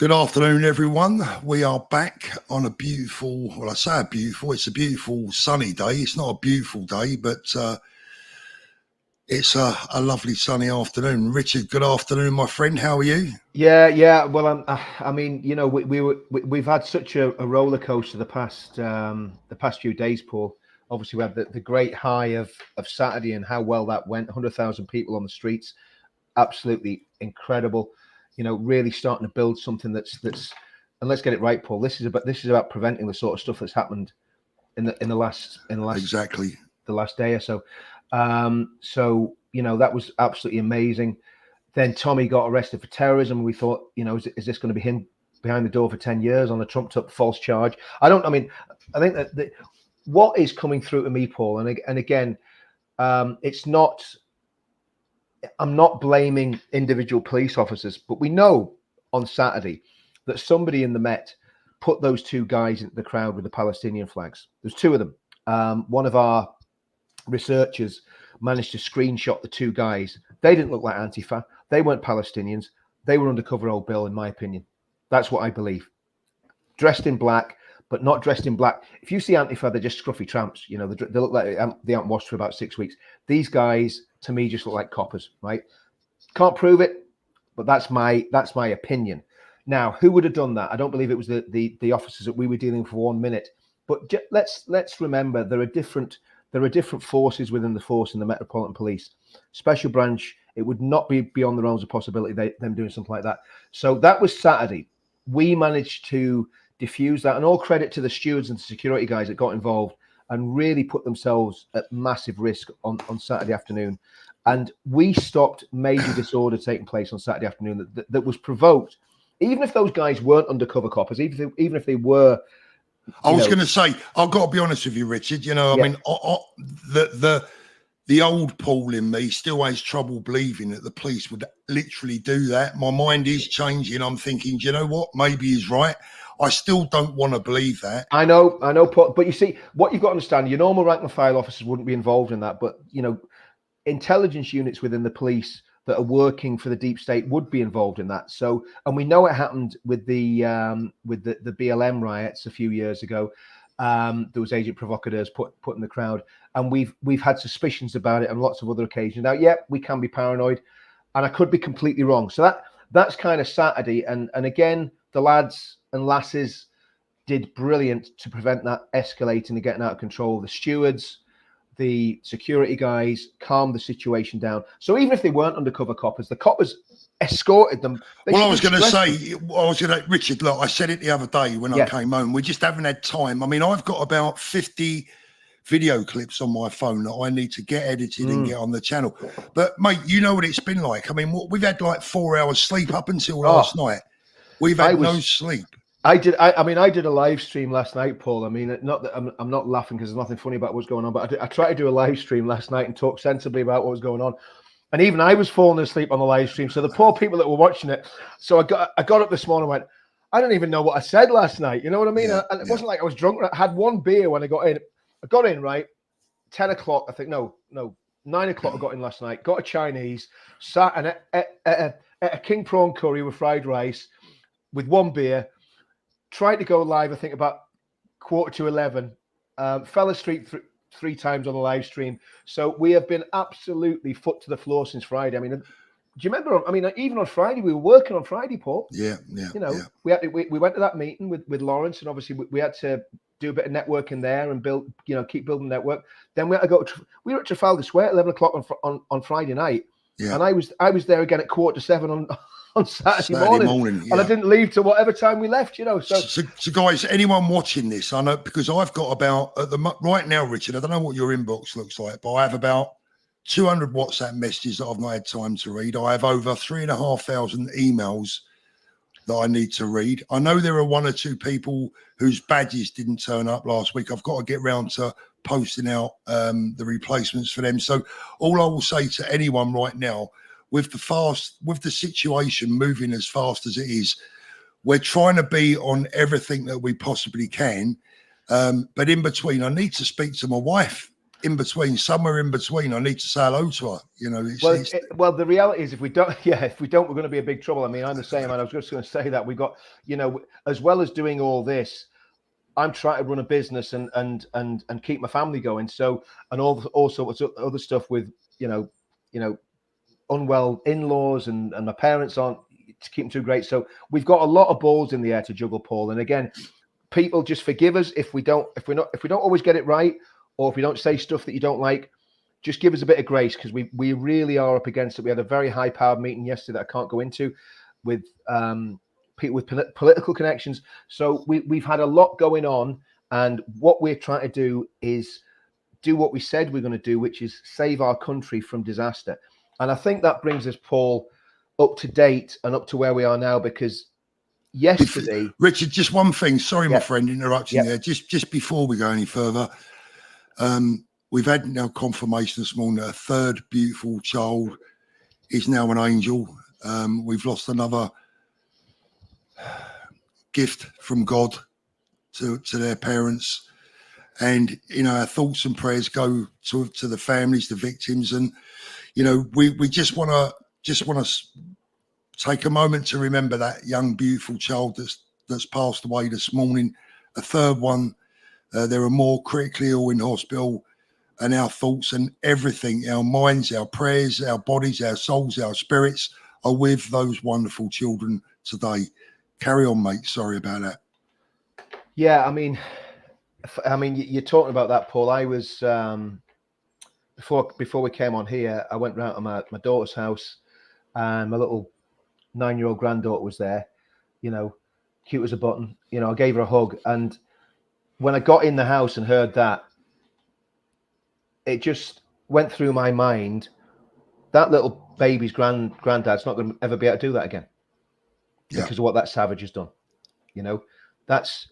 Good afternoon, everyone. We are back on a beautiful, well, I say beautiful, it's a beautiful sunny day. It's not a beautiful day, but it's a lovely sunny afternoon. Richard, good afternoon, my friend. How are you? Yeah. Well, I mean, you know, we've had such a roller coaster the past few days, Paul. Obviously, we had the great high of Saturday and how well that went. 100,000 people on the streets, absolutely incredible. You know, really starting to build something that's. And let's get it right, Paul. This is about preventing the sort of stuff that's happened in the last Exactly the last day or so. So you know, that was absolutely amazing. Then Tommy got arrested for terrorism. We thought, you know, is this going to be him behind the door for 10 years on a trumped-up false charge? I think that what is coming through to me, Paul, and again, it's not. I'm not blaming individual police officers, but we know on Saturday that somebody in the Met put those two guys into the crowd with the Palestinian flags. There's two of them. One of our researchers managed to screenshot the two guys. They didn't look like Antifa. They weren't Palestinians. They were undercover old Bill, in my opinion. That's what I believe. Dressed in black, but not dressed in black. If you see Antifa, they're just scruffy tramps. You know, they look like they haven't washed for about 6 weeks. These guys, to me, just look like coppers, right? Can't prove it, but that's my opinion. Now, who would have done that? I don't believe it was the officers that we were dealing with for 1 minute. But let's remember there are different forces within the force in the Metropolitan Police. Special branch, it would not be beyond the realms of possibility them doing something like that. So that was Saturday. We managed to diffuse that, and all credit to the stewards and the security guys that got involved and really put themselves at massive risk on Saturday afternoon. And we stopped major disorder taking place on Saturday afternoon that was provoked. Even if those guys weren't undercover coppers, even if they were. I was going to say, I've got to be honest with you, Richard. You know, I mean, the old Paul in me still has trouble believing that the police would literally do that. My mind is changing. I'm thinking, do you know what? Maybe he's right. I still don't want to believe that. I know, Paul. But you see, what you've got to understand, your normal rank and file officers wouldn't be involved in that. But, you know, intelligence units within the police that are working for the deep state would be involved in that. So, and we know it happened with the BLM riots a few years ago. There was agent provocateurs put in the crowd, and we've had suspicions about it on lots of other occasions. Now, yeah, we can be paranoid, and I could be completely wrong. So that's kind of Saturday, and again, the lads and lasses did brilliant to prevent that escalating and getting out of control. The stewards, the security guys calmed the situation down. So even if they weren't undercover coppers, the coppers escorted them. Well, I was going to say, Richard, look, I said it the other day when I came home. We just haven't had time. I mean, I've got about 50 video clips on my phone that I need to get edited and get on the channel. But, mate, you know what it's been like. I mean, we've had like 4 hours sleep up until last night. We've had no sleep. I did a live stream last night, Paul. I mean, not that I'm not laughing because there's nothing funny about what's going on, but I tried to do a live stream last night and talk sensibly about what was going on. And even I was falling asleep on the live stream. So the poor people that were watching it. So I got up this morning and went, I don't even know what I said last night. You know what I mean? And it wasn't like I was drunk. I had one beer when I got in. I got in, right? 10 o'clock, I think. No, 9 o'clock I got in last night. Got a Chinese, sat and ate a king prawn curry with fried rice with one beer. Tried to go live, I think, about 11:15. Fell asleep three times on the live stream. So we have been absolutely foot to the floor since Friday. I mean, do you remember? I mean, even on Friday, we were working on Friday, Paul. Yeah. You know, we went to that meeting with Lawrence, and obviously we had to do a bit of networking there and build, you know, keep building network. Then we had to go. We were at Trafalgar Square at 11 o'clock on Friday night, and I was there again at 6:15 on Saturday morning, and I didn't leave till whatever time we left, you know. So guys, anyone watching this, I know, because I've got about right now, Richard, I don't know what your inbox looks like, but I have about 200 WhatsApp messages that I've not had time to read. I have over 3,500 emails that I need to read. I know there are one or two people whose badges didn't turn up last week. I've got to get round to posting out the replacements for them. So all I will say to anyone right now, with the situation moving as fast as it is, we're trying to be on everything that we possibly can. But in between, I need to speak to my wife. in between, somewhere in between. I need to say hello to her. You know, well, the reality is, if we don't, we're going to be in big trouble. I mean, I'm the same, and I was just going to say that we got, you know, as well as doing all this, I'm trying to run a business and keep my family going. So, and also what's other stuff with, you know, unwell in-laws and my parents aren't to keep them too great. So we've got a lot of balls in the air to juggle, Paul. And again, people just forgive us if we don't always get it right, or if we don't say stuff that you don't like. Just give us a bit of grace, because we really are up against it. We had a very high-powered meeting yesterday that I can't go into with people with political connections. So we've had a lot going on, and what we're trying to do is do what we said we're going to do, which is save our country from disaster. And I think that brings us, Paul, up to date and up to where we are now, because yesterday... Richard, just one thing. Sorry, my friend, interrupting there. Just before we go any further, we've had now confirmation this morning that a third beautiful child is now an angel. We've lost another gift from God to their parents. And, you know, our thoughts and prayers go to the families, the victims. And, you know, we just want to take a moment to remember that young, beautiful child that's passed away this morning. A third one, there are more critically ill in hospital, and our thoughts and everything, our minds, our prayers, our bodies, our souls, our spirits are with those wonderful children today. Carry on, mate. Sorry about that. Yeah, I mean, you're talking about that, Paul. I was before we came on here, I went round to my daughter's house, and my little 9-year-old granddaughter was there. You know, cute as a button. You know, I gave her a hug, and when I got in the house and heard that, it just went through my mind. That little baby's granddad's not going to ever be able to do that again, because of what that savage has done. You know, that's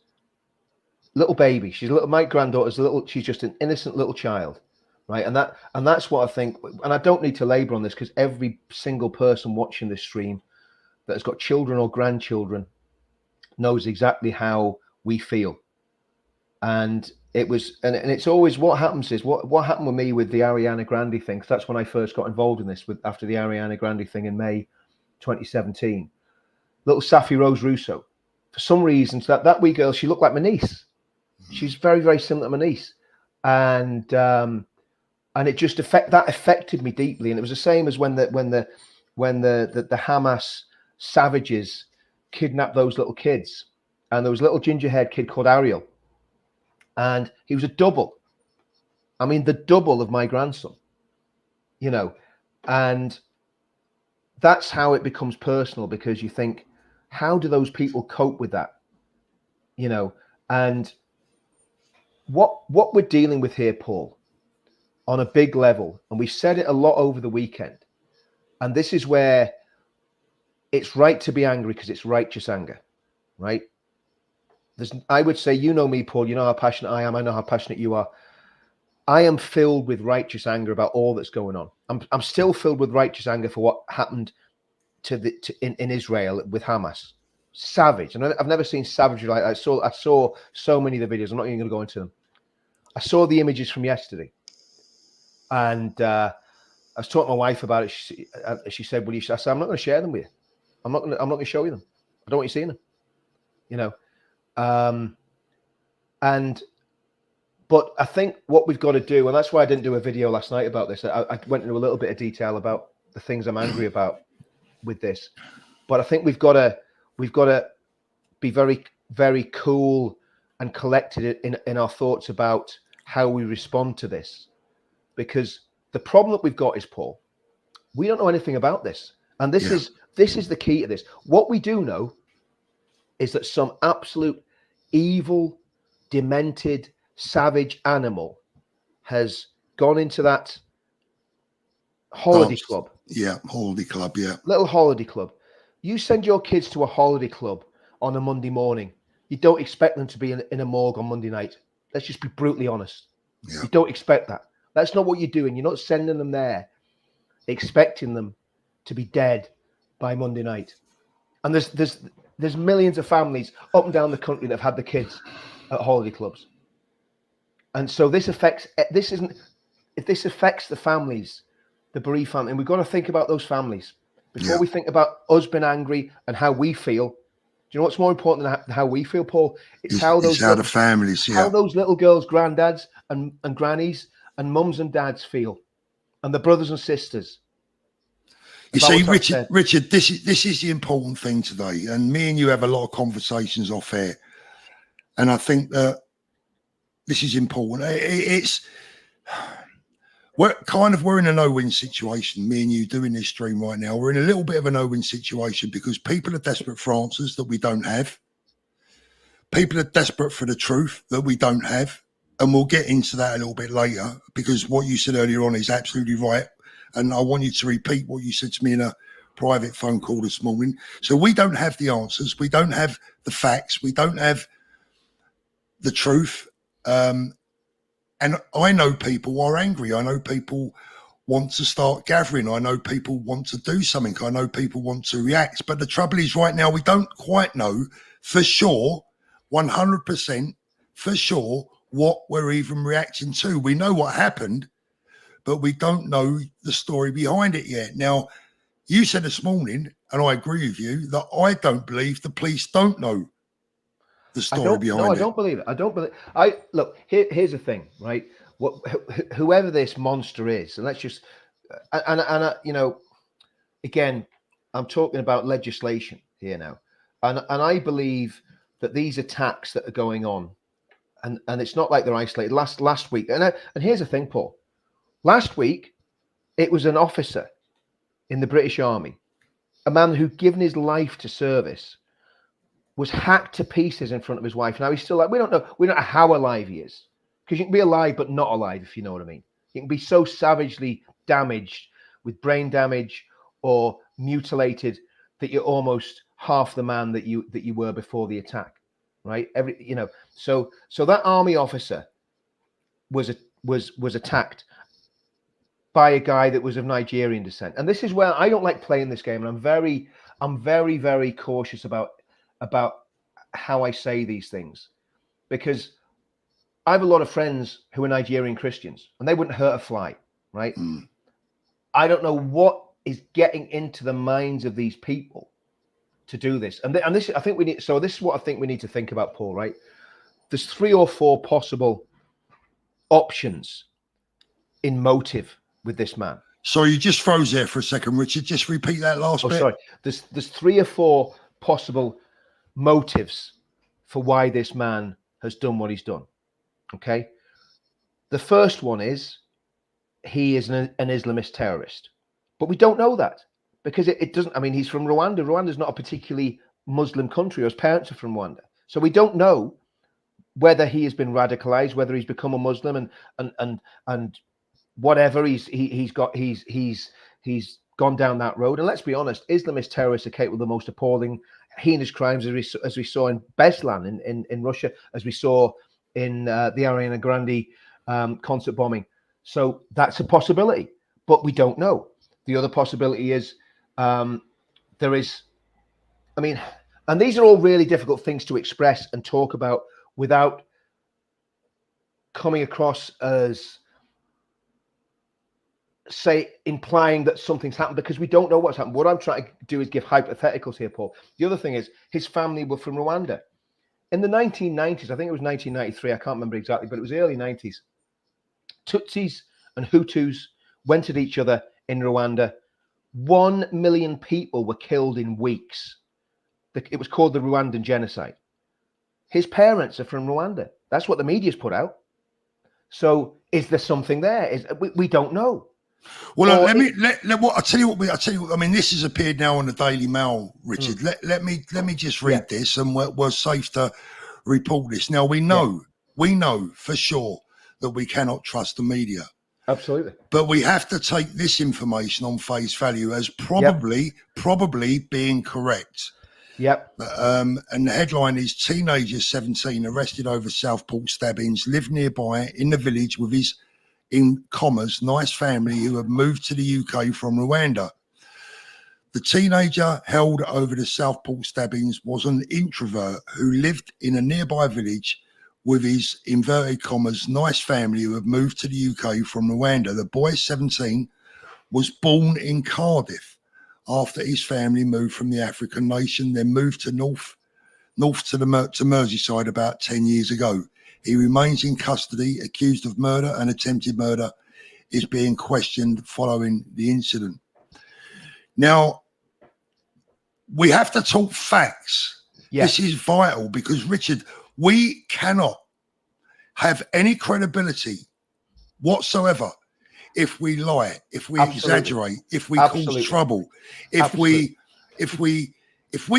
little baby. My granddaughter's she's just an innocent little child, right? And that's what I think. And I don't need to labor on this, because every single person watching this stream that has got children or grandchildren knows exactly how we feel. And it was, and it's always what happens is what happened with me with the Ariana Grande thing. 'Cause that's when I first got involved in this, after the Ariana Grande thing in May 2017. Little Safi Rose Russo, for some reasons, that wee girl, she looked like my niece. She's very, very similar to my niece, and it just affected me deeply. And it was the same as when the Hamas savages kidnapped those little kids, and there was a little ginger-haired kid called Ariel. And he was a double. I mean, the double of my grandson, you know, and that's how it becomes personal, because you think, how do those people cope with that? You know, and what we're dealing with here, Paul, on a big level, and we said it a lot over the weekend, and this is where it's right to be angry, because it's righteous anger, right? I would say, you know me, Paul, you know how passionate I am. I know how passionate you are. I am filled with righteous anger about all that's going on. I'm still filled with righteous anger for what happened in Israel with Hamas. Savage. And I've never seen savagery like that. I saw so many of the videos. I'm not even going to go into them. I saw the images from yesterday, and I was talking to my wife about it. She said, "Well, I said, I'm not going to share them with you. I'm not going to show you them. I don't want you seeing them." You know. But I think what we've got to do, and that's why I didn't do a video last night about this. I went into a little bit of detail about the things I'm angry about with this, but I think we've got to be very, very cool and collected in our thoughts about how we respond to this, because the problem that we've got is, Paul, we don't know anything about this, and this is the key to this. What we do know is that some absolute evil, demented, savage animal has gone into that holiday club. Yeah, holiday club, yeah. Little holiday club. You send your kids to a holiday club on a Monday morning. You don't expect them to be in a morgue on Monday night. Let's just be brutally honest. Yeah. You don't expect that. That's not what you're doing. You're not sending them there expecting them to be dead by Monday night. And there's millions of families up and down the country that have had the kids at holiday clubs. And so this isn't, this affects the families, the bereaved family, and we've got to think about those families before we think about us being angry and how we feel. Do you know what's more important than how we feel, Paul? It's how the families, how those little girls' granddads and grannies and mums and dads feel, and the brothers and sisters. You see, Richard, this is the important thing today, and me and you have a lot of conversations off air, and I think that this is important. We're in a no-win situation. Me and you doing this stream right now, we're in a little bit of a no-win situation because people are desperate for answers that we don't have. People are desperate for the truth that we don't have, and we'll get into that a little bit later because what you said earlier on is absolutely right. And I want you to repeat what you said to me in a private phone call this morning. So we don't have the answers. We don't have the facts. We don't have the truth. And I know people are angry. I know people want to start gathering. I know people want to do something. I know people want to react. But the trouble is right now, we don't quite know for sure, 100% for sure, what we're even reacting to. We know what happened, but we don't know the story behind it yet. Now, you said this morning, and I agree with you, that I don't believe the police don't know the story behind it. No, I don't believe it. Look, here's the thing, right? Whoever this monster is, and let's just, you know, again, I'm talking about legislation here now, and I believe that these attacks that are going on, and it's not like they're isolated. Last week, and here's the thing, Paul. Last week, it was an officer in the British Army, a man who'd given his life to service, was hacked to pieces in front of his wife. Now he's still like, we don't know how alive he is, because you can be alive but not alive, if you know what I mean. You can be so savagely damaged with brain damage or mutilated that you're almost half the man that you were before the attack, right? So that army officer was attacked by a guy that was of Nigerian descent. And this is where I don't like playing this game. And I'm very, very cautious about how I say these things, because I have a lot of friends who are Nigerian Christians and they wouldn't hurt a fly, right? I don't know what is getting into the minds of these people to do this. And this, I think we need, so this is what I think we need to think about, Paul, right? There's 3 or 4 possible options in motive with this man. So you just froze there for a second, Richard. Just repeat that last bit. Sorry. There's 3 or 4 possible motives for why this man has done what he's done. Okay. The first one is he is an Islamist terrorist, but we don't know that because it doesn't. I mean, he's from Rwanda. Rwanda is not a particularly Muslim country. Or his parents are from Rwanda, so we don't know whether he has been radicalized, whether he's become a Muslim, and whatever he's gone down that road. And let's be honest, Islamist terrorists are capable of the most appalling, heinous crimes, as we saw in Beslan in Russia, as we saw in the Ariana Grande concert bombing. So that's a possibility, but we don't know. The other possibility is there is, I mean, and these are all really difficult things to express and talk about without coming across as, say, implying that something's happened, because we don't know what's happened. What I'm trying to do is give hypotheticals here, Paul. The other thing is his family were from Rwanda. In the 1990s, I think it was 1993, I can't remember exactly, but it was the early 90s. Tutsis and Hutus went at each other in Rwanda. 1 million people were killed in weeks. It was called the Rwandan genocide. His parents are from Rwanda. That's what the media's put out. So is there something there? We don't know. Well, I'll tell you what. I mean, this has appeared now on the Daily Mail, Richard. Let me just read this, and we're safe to report this. Now we know for sure that we cannot trust the media. Absolutely. But we have to take this information on face value as probably being correct. Yep. And the headline is: teenager 17 arrested over Southport stabbings, lived nearby in the village with his, in commas, nice family who have moved to the UK from Rwanda. The teenager held over the Southport stabbings was an introvert who lived in a nearby village with his inverted commas nice family who have moved to the UK from Rwanda. The boy, 17, was born in Cardiff after his family moved from the African nation, then moved to north to Merseyside about 10 years ago. He remains in custody, accused of murder and attempted murder, is being questioned following the incident. Now, we have to talk facts. Yes. This is vital because, Richard, we cannot have any credibility whatsoever if we lie, if we exaggerate, if we cause trouble, if we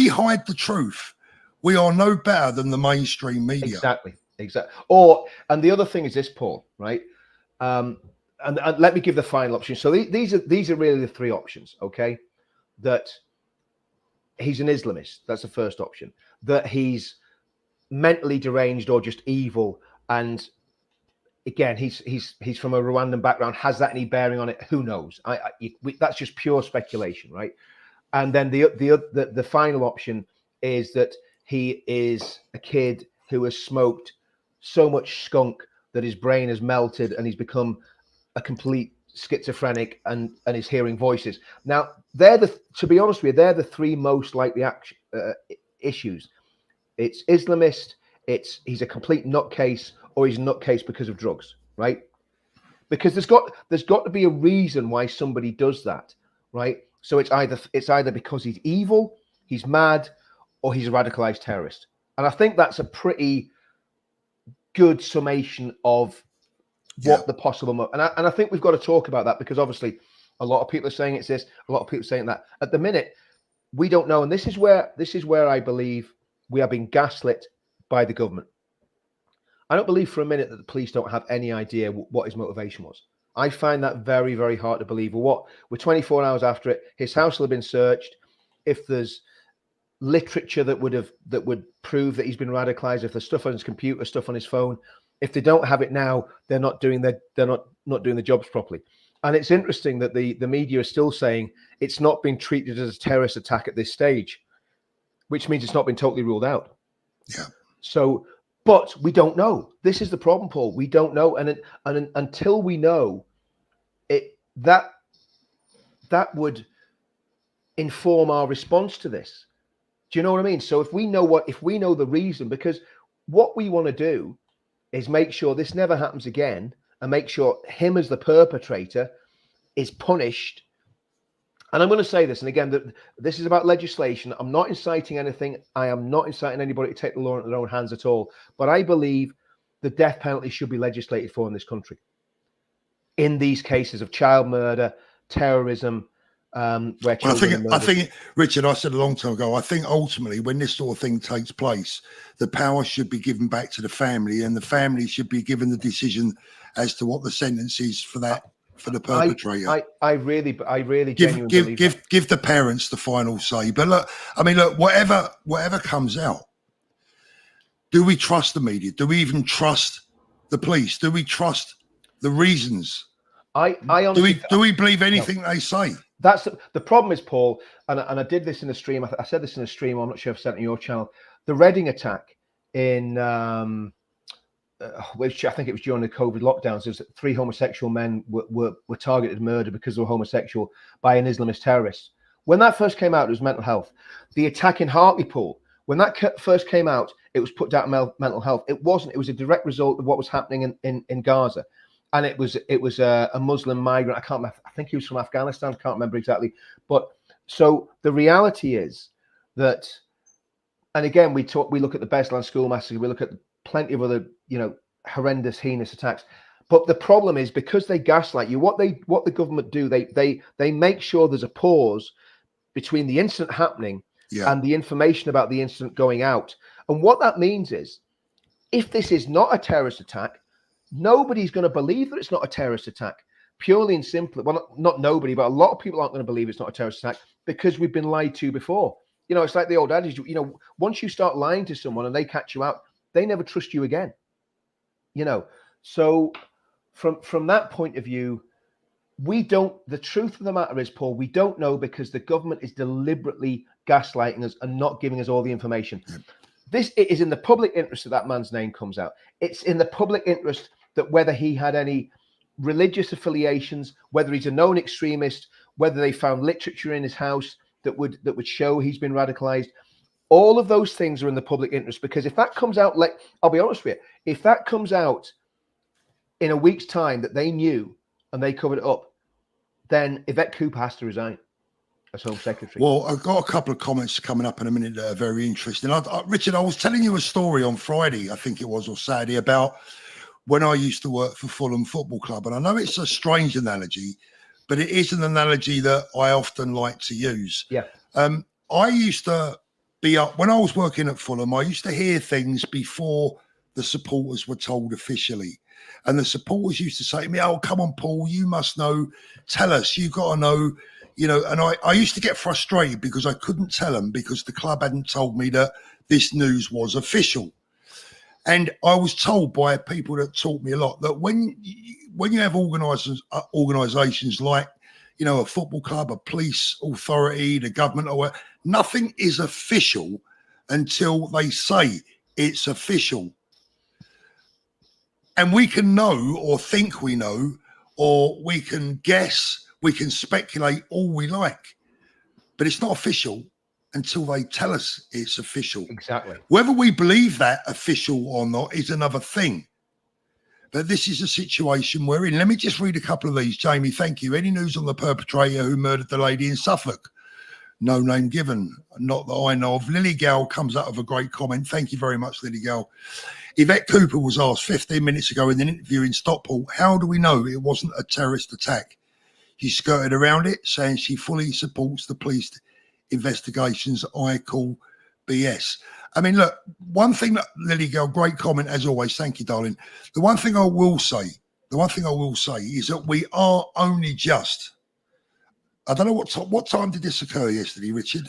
hide the truth. We are no better than the mainstream media. Exactly. And the other thing is this, Paul, right? And let me give the final option. So these are really the three options, okay? That he's an Islamist. That's the first option. That he's mentally deranged or just evil. And again, he's from a Rwandan background. Has that any bearing on it? Who knows? That's just pure speculation, right? And then the final option is that he is a kid who has smoked so much skunk that his brain has melted and he's become a complete schizophrenic and is hearing voices. Now, to be honest with you, they're the three most likely issues. It's Islamist, he's a complete nutcase, or he's a nutcase because of drugs, right? Because there's got to be a reason why somebody does that, right? So it's either because he's evil, he's mad, or he's a radicalized terrorist. And I think that's a pretty good summation of what the possible and I think we've got to talk about that, because obviously a lot of people are saying it's this, a lot of people are saying that. At the minute, we don't know, and this is where I believe we are being gaslit by the government. I don't believe for a minute that the police don't have any idea what his motivation was. I find that very, very hard to believe. We're 24 hours after it. His house will have been searched. If there's literature that would prove that he's been radicalized, if there's stuff on his computer, stuff on his phone, if they don't have it now, they're not doing the jobs properly. And it's interesting that the media is still saying it's not been treated as a terrorist attack at this stage, which means it's not been totally ruled out. Yeah. So, but we don't know. This is the problem, Paul. We don't know, and until we know it, that would inform our response to this. Do you know what I mean? So if we know the reason, because what we want to do is make sure this never happens again, and make sure him as the perpetrator is punished. And I'm going to say this, and again, this is about legislation. I'm not inciting anything. I am not inciting anybody to take the law into their own hands at all. But I believe the death penalty should be legislated for in this country. In these cases of child murder, terrorism, where children I think, Richard, I said a long time ago, I think ultimately when this sort of thing takes place, the power should be given back to the family, and the family should be given the decision as to what the sentence is for the perpetrator. I really genuinely give the parents the final say. But look, whatever comes out, do we trust the media? Do we even trust the police? Do we trust the reasons? I honestly do we believe anything they say? That's the problem is, Paul, and I did this in a stream. I said this in a stream. I'm not sure if I sent it on your channel. The Reading attack in which I think it was during the COVID lockdowns. There was 3 homosexual men were targeted, murdered because they were homosexual by an Islamist terrorist. When that first came out, it was mental health. The attack in Hartlepool, when that first came out, it was put down to mental health. It wasn't. It was a direct result of what was happening in Gaza. And it was a Muslim migrant. I can't remember. I think he was from Afghanistan. Can't remember exactly. But so the reality is that, and again, we look at the Beslan school massacre. We look at plenty of other, horrendous, heinous attacks. But the problem is, because they gaslight you, what the government do, they make sure there's a pause between the incident happening and the information about the incident going out. And what that means is, if this is not a terrorist attack, nobody's going to believe that it's not a terrorist attack. Purely and simply, well, not nobody, but a lot of people aren't going to believe it's not a terrorist attack because we've been lied to before. It's like the old adage, once you start lying to someone and they catch you out, they never trust you again. So from that point of view, the truth of the matter is, Paul, we don't know, because the government is deliberately gaslighting us and not giving us all the information. it is in the public interest that man's name comes out. It's in the public interest that whether he had any religious affiliations, whether he's a known extremist, whether they found literature in his house that would show he's been radicalized. All of those things are in the public interest, because if that comes out, like, I'll be honest with you, if that comes out in a week's time that they knew and they covered it up, then Yvette Cooper has to resign as Home Secretary. Well, I've got a couple of comments coming up in a minute that are very interesting. Richard, I was telling you a story on Friday, I think it was, or Saturday, about when I used to work for Fulham Football Club. And I know it's a strange analogy, but it is an analogy that I often like to use. Yeah. I used to be up, when I was working at Fulham, I used to hear things before the supporters were told officially. And the supporters used to say to me, "Oh, come on, Paul, you must know. Tell us, you've got to know." You know, and I used to get frustrated because I couldn't tell them, because the club hadn't told me that this news was official. And I was told by people that taught me a lot that when you have organisations like, you know, a football club, a police authority, the government, or nothing is official until they say it's official. And we can know, or think we know, or we can guess, we can speculate all we like, but it's not official until they tell us it's official. Exactly. Whether we believe that official or not is another thing. But this is a situation we're in. Let me just read a couple of these. Jamie, thank you. Any news on the perpetrator who murdered the lady in Suffolk? No name given. Not that I know of. Lily Gal comes out of a great comment. Thank you very much, Lily Gal. Yvette Cooper was asked 15 minutes ago in an interview in Stockport, how do we know it wasn't a terrorist attack? She skirted around it, saying she fully supports the police investigations. I call BS. I mean, look, one thing that Lily Girl, great comment as always. Thank you, darling. The one thing I will say is that we are only just, I don't know what time did this occur yesterday, Richard?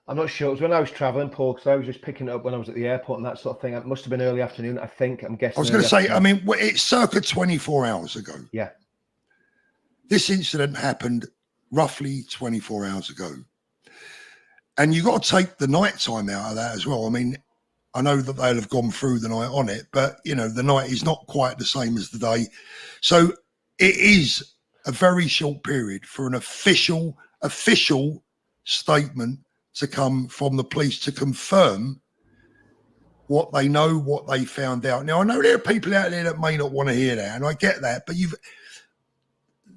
I'm not sure. It was when I was traveling, Paul, because I was just picking it up when I was at the airport and that sort of thing. It must have been early afternoon, I think. I'm guessing. I was going to say, I mean, it's circa 24 hours ago. Yeah. This incident happened roughly 24 hours ago. And you've got to take the night time out of that as well. I mean, I know that they'll have gone through the night on it, but, you know, the night is not quite the same as the day. So it is a very short period for an official statement to come from the police to confirm what they know, what they found out. Now, I know there are people out there that may not want to hear that, and I get that, but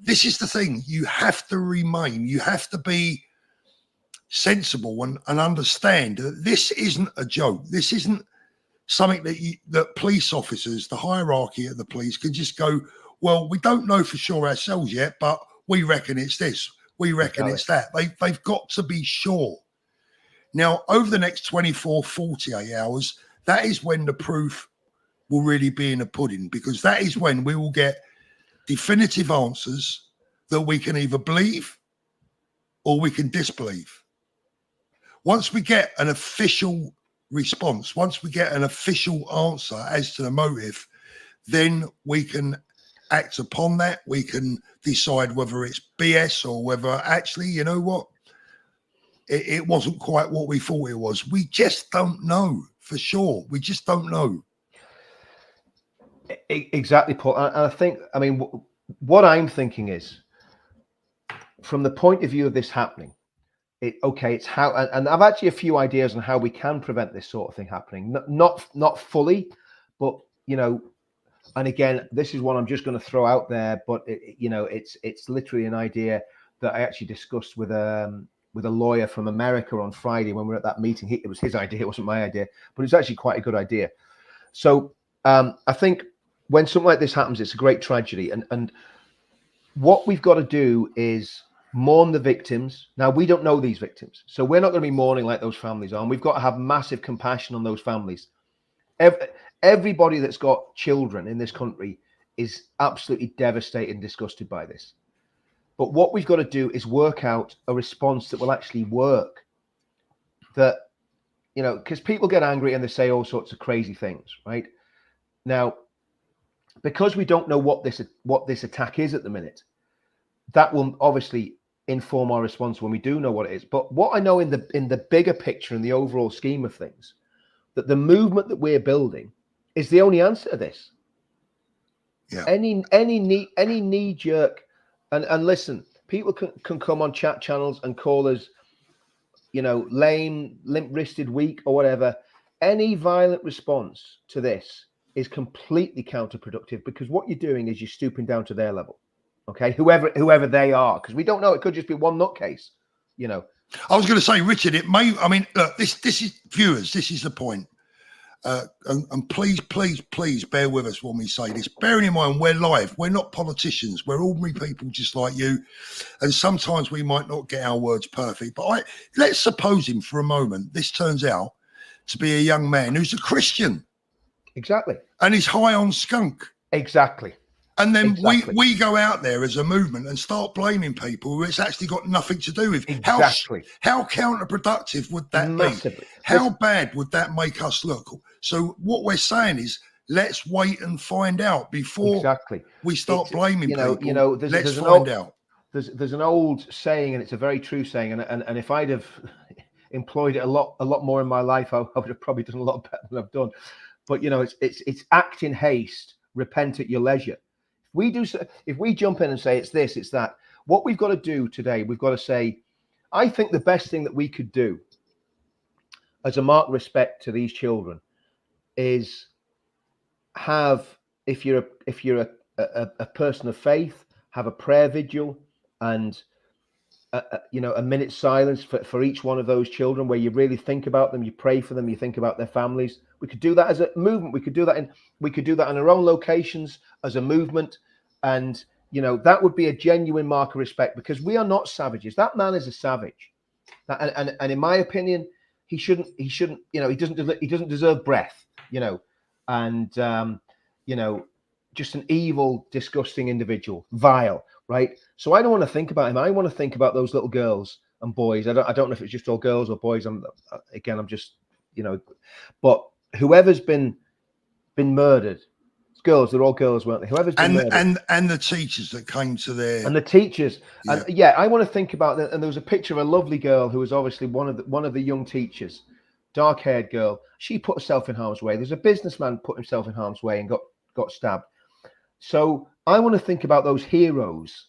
this is the thing. You have to be sensible and understand that this isn't a joke. This isn't something that police officers, the hierarchy of the police, can just go, well, we don't know for sure ourselves yet, but we reckon it's this, we reckon it's that. They've got to be sure. Now, over the next 24, 48 hours, that is when the proof will really be in the pudding, because that is when we will get definitive answers that we can either believe or we can disbelieve. Once we get an official response, once we get an official answer as to the motive, then we can act upon that. We can decide whether it's BS or whether actually, you know what, it wasn't quite what we thought it was. We just don't know for sure. We just don't know. Exactly, Paul. And I think, I mean, what I'm thinking is, from the point of view of this happening, it's how, and I've actually a few ideas on how we can prevent this sort of thing happening. Not fully, but, you know, and again, this is one I'm just going to throw out there, but it's literally an idea that I actually discussed with a lawyer from America on Friday when we were at that meeting. It was his idea, it wasn't my idea, but it's actually quite a good idea. So I think when something like this happens, it's a great tragedy, and what we've got to do is mourn the victims. Now, we don't know these victims, so we're not going to be mourning like those families are, and we've got to have massive compassion on those families. Everybody that's got children in this country is absolutely devastated and disgusted by this. But what we've got to do is work out a response that will actually work. That, you know, because people get angry and they say all sorts of crazy things, right? Now, because we don't know what this attack is at the minute, that will obviously inform our response when we do know what it is. But what I know in the bigger picture, in the overall scheme of things, that the movement that we're building is the only answer to this. Yeah. Any knee jerk, and listen, people can come on chat channels and call us, lame, limp-wristed, weak, or whatever. Any violent response to this is completely counterproductive, because what you're doing is you're stooping down to their level. Okay, whoever they are, because we don't know. It could just be one nutcase. I was going to say, Richard, it may. I mean, look, this is viewers. This is the point. And please bear with us when we say this. Bearing in mind, we're live. We're not politicians. We're ordinary people just like you. And sometimes we might not get our words perfect. But let's suppose him for a moment. This turns out to be a young man who's a Christian. Exactly. And he's high on skunk. Exactly. And then we go out there as a movement and start blaming people who it's actually got nothing to do with. Exactly. How counterproductive would that Massively. be? How bad would that make us look? So what we're saying is, let's wait and find out before we start blaming people. Let's find out. There's an old saying, and it's a very true saying, and if I'd have employed it a lot more in my life, I would have probably done a lot better than I've done. But it's act in haste, repent at your leisure. If we jump in and say it's this, it's that, what we've got to do today, we've got to say, I think the best thing that we could do as a mark of respect to these children is have, if you're a person of faith, have a prayer vigil and a minute's silence for each one of those children, where you really think about them, you pray for them, you think about their families. We could do that as a movement. We could do that in our own locations as a movement, and that would be a genuine mark of respect, because we are not savages. That man is a savage, and in my opinion, he shouldn't. He doesn't deserve breath. Just an evil, disgusting individual, vile. Right. So I don't want to think about him. I want to think about those little girls and boys. I don't know if it's just all girls or boys. I'm just, but whoever's been murdered, it's girls. They're all girls, weren't they? Whoever's been murdered, and the teachers that came to their, and the teachers. Yeah. And I want to think about that. And there was a picture of a lovely girl who was obviously one of the young teachers, dark-haired girl. She put herself in harm's way. There's a businessman put himself in harm's way and got stabbed. So I want to think about those heroes,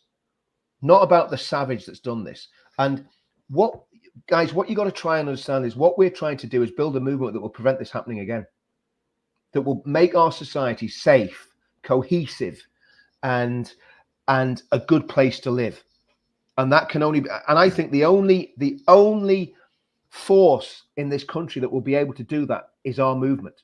not about the savage that's done this. And what you got to try and understand is, what we're trying to do is build a movement that will prevent this happening again, that will make our society safe, cohesive, and a good place to live. And that can only be, and I think the only force in this country that will be able to do that is our movement.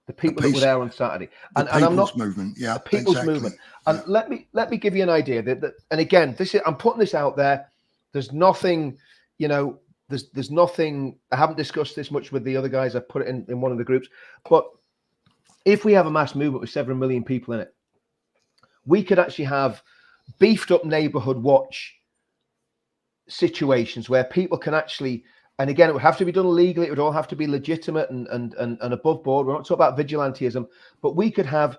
The people that were there on Saturday, and I'm not movement, yeah, the people's movement. And let me give you an idea that and again, I'm putting this out there. There's nothing, there's nothing. I haven't discussed this much with the other guys. I put it in one of the groups. But if we have a mass movement with 7 million people in it, we could actually have beefed up neighborhood watch situations where people can actually. And again, it would have to be done legally. It would all have to be legitimate and above board. We're not talking about vigilantism, but we could have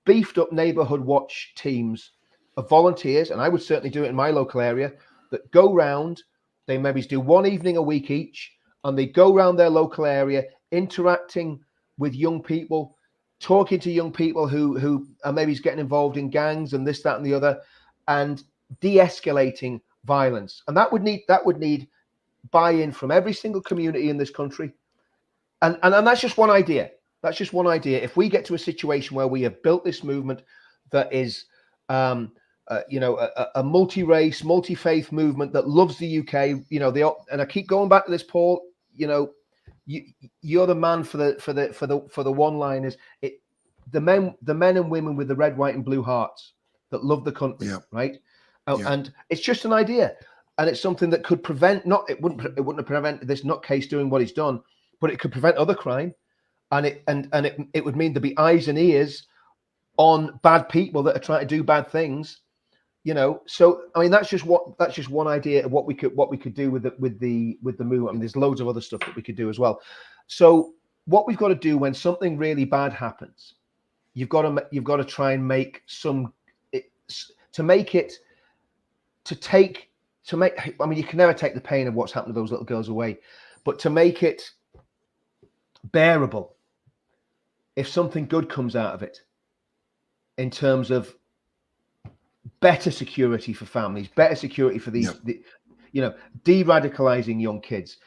beefed up neighborhood watch teams of volunteers, and I would certainly do it in my local area, that go round. They maybe do one evening a week each, and they go around their local area, interacting with young people, talking to young people who are maybe getting involved in gangs and this, that, and the other, and de-escalating violence. And that would need buy-in from every single community in this country, and that's just one idea. That's just one idea. If we get to a situation where we have built this movement that is, a multi-race, multi-faith movement that loves the UK, and I keep going back to this, Paul. You're the man for the one-liners. The men and women with the red, white, and blue hearts that love the country, right? And it's just an idea. And it's something that could prevent, it wouldn't prevent this nutcase doing what he's done, but it could prevent other crime. And it would mean there'd be eyes and ears on bad people that are trying to do bad things, So I mean, that's just one idea of what we could do with the movement. I mean, there's loads of other stuff that we could do as well. So what we've got to do when something really bad happens, you've got to try and make I mean, you can never take the pain of what's happened to those little girls away, but to make it bearable if something good comes out of it, in terms of better security for families, better security for these, de-radicalizing young kids,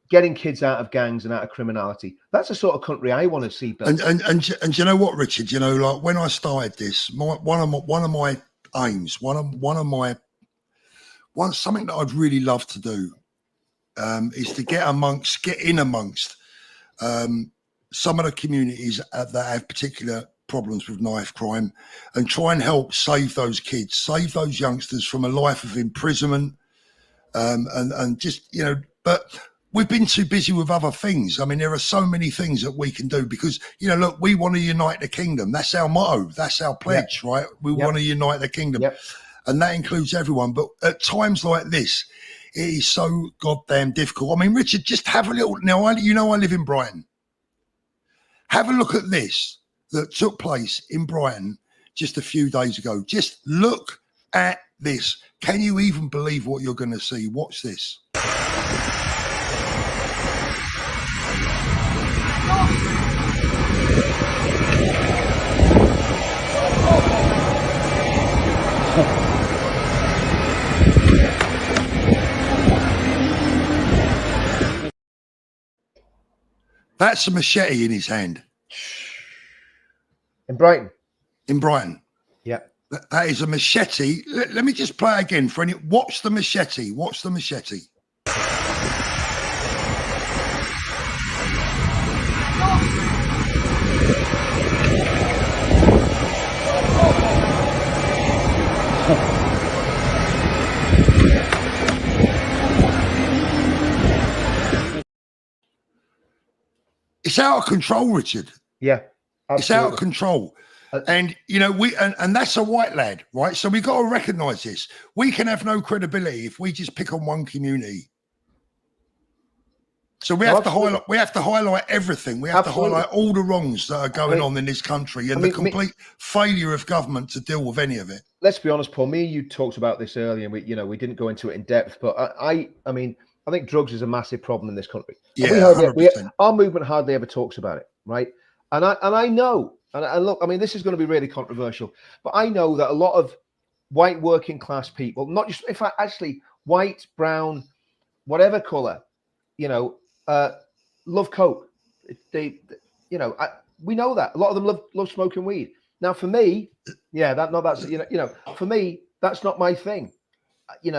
getting kids out of gangs and out of criminality. That's the sort of country I want to see built. And you know what, Richard? Like when I started this, one of my aims, something that I'd really love to do is to get in amongst some of the communities that have particular problems with knife crime, and try and help save those kids, save those youngsters from a life of imprisonment, and just but we've been too busy with other things. I mean, there are so many things that we can do because, look, we want to unite the kingdom. That's our motto. That's our pledge, right? We want to unite the kingdom. And that includes everyone. But at times like this, it is so goddamn difficult. I mean, Richard, just have a little, now, I live in Brighton. Have a look at this that took place in Brighton just a few days ago. Just look at this. Can you even believe what you're going to see? Watch this. That's a machete in his hand. In Brighton? In Brighton. Yeah. That is a machete. Let me just play it again for any. Watch the machete. Watch the machete. It's out of control, Richard. Yeah, absolutely. It's out of control. And, and that's a white lad, right? So we got to recognize this. We can have no credibility if we just pick on one community. So we have to highlight everything. We have to highlight all the wrongs that are going on in this country and the complete failure of government to deal with any of it. Let's be honest, Paul, me and you talked about this earlier, and we didn't go into it in depth, but I think drugs is a massive problem in this country. Yeah, our movement hardly ever talks about it, right? And I know, and look, I mean, this is going to be really controversial, but I know that a lot of white working class people, not just, in fact, actually white, brown, whatever color, love coke. We know that a lot of them love smoking weed. Now, for me, for me, that's not my thing. We've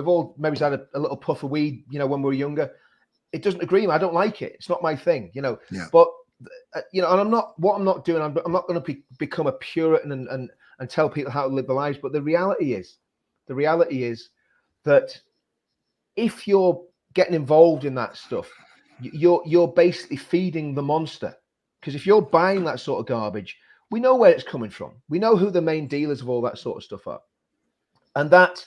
all maybe had a little puff of weed, when we were younger. It doesn't agree with me. I don't like it. It's not my thing, But and I'm not going to become a Puritan and tell people how to live their lives. But the reality is that if you're getting involved in that stuff, you're basically feeding the monster. Because if you're buying that sort of garbage, we know where it's coming from. We know who the main dealers of all that sort of stuff are, and that.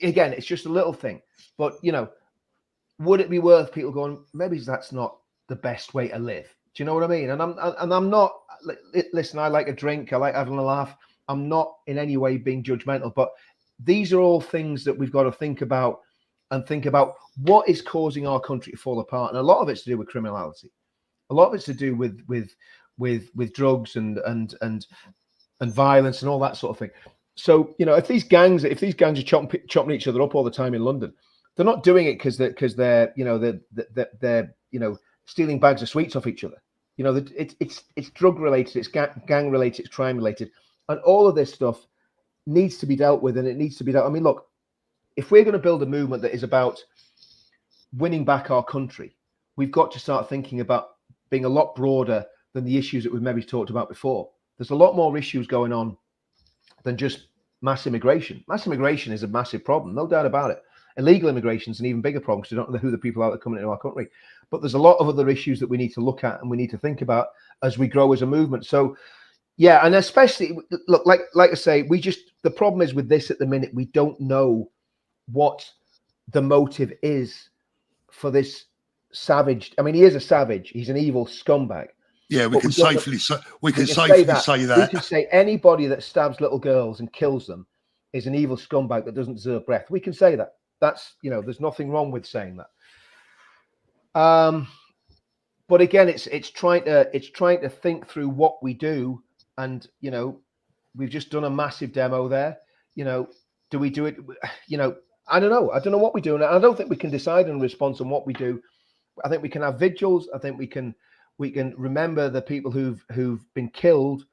Again, it's just a little thing, but would it be worth people going, maybe that's not the best way to live? Do you know what I mean? And I'm not. Listen, I like a drink. I like having a laugh. I'm not in any way being judgmental, but these are all things that we've got to think about what is causing our country to fall apart. And a lot of it's to do with criminality. A lot of it's to do with drugs and violence and all that sort of thing. So, if these gangs are chopping each other up all the time in London, they're not doing it because they're stealing bags of sweets off each other. It's drug related, it's gang related, it's crime related, and all of this stuff needs to be dealt with, and it needs to be dealt. I mean, look, if we're going to build a movement that is about winning back our country, we've got to start thinking about being a lot broader than the issues that we've maybe talked about before. There's a lot more issues going on than just mass immigration. Mass immigration is a massive problem, no doubt about it. Illegal immigration is an even bigger problem because we don't know who the people are that are coming into our country. But there's a lot of other issues that we need to look at and we need to think about as we grow as a movement. So, yeah, and especially, look, like I say, the problem is with this at the minute, we don't know what the motive is for this savage. I mean, he is a savage. He's an evil scumbag. Yeah, we can safely say that. We can say anybody that stabs little girls and kills them is an evil scumbag that doesn't deserve breath. We can say that. That's, there's nothing wrong with saying that. but again, it's trying to think through what we do, and we've just done a massive demo there. Do we do it? I don't know. I don't know what we do, and I don't think we can decide in response on what we do. I think we can have vigils. I think we can remember the people who've been killed,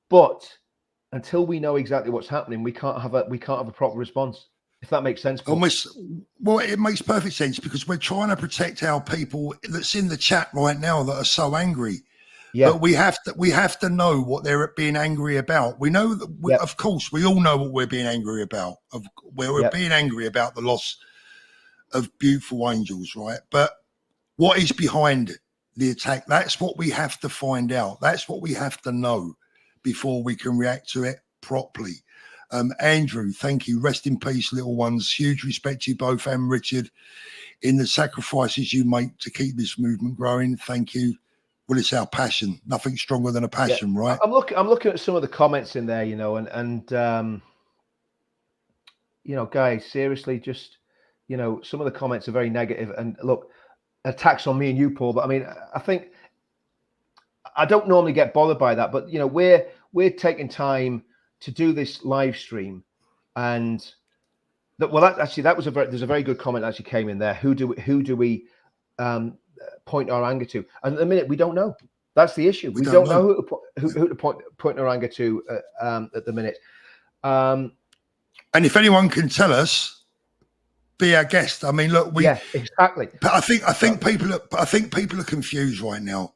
but until we know exactly what's happening, we can't have a proper response. If that makes sense. Well, it makes perfect sense, because we're trying to protect our people that's in the chat right now that are so angry. Yeah. But we have to know what they're being angry about. We know that, of course, we all know what we're being angry about. We're being angry about the loss of beautiful angels, right? But what is behind the attack? That's what we have to find out. That's what we have to know before we can react to it properly. Andrew, thank you. Rest in peace, little ones. Huge respect to you both, and Richard, in the sacrifices you make to keep this movement growing. Thank you. Well, it's our passion. Nothing stronger than a passion, right? I'm looking at some of the comments in there, guys, seriously, just some of the comments are very negative. And look, attacks on me and you, Paul. But I mean, I think I don't normally get bothered by that, but we're taking time to do this live stream, and there's a very good comment actually came in there. Who do we point our anger to? And at the minute, we don't know. That's the issue. We don't know who to point our anger to at the minute. And if anyone can tell us, be our guest. I mean, look, exactly. But I think people are confused right now,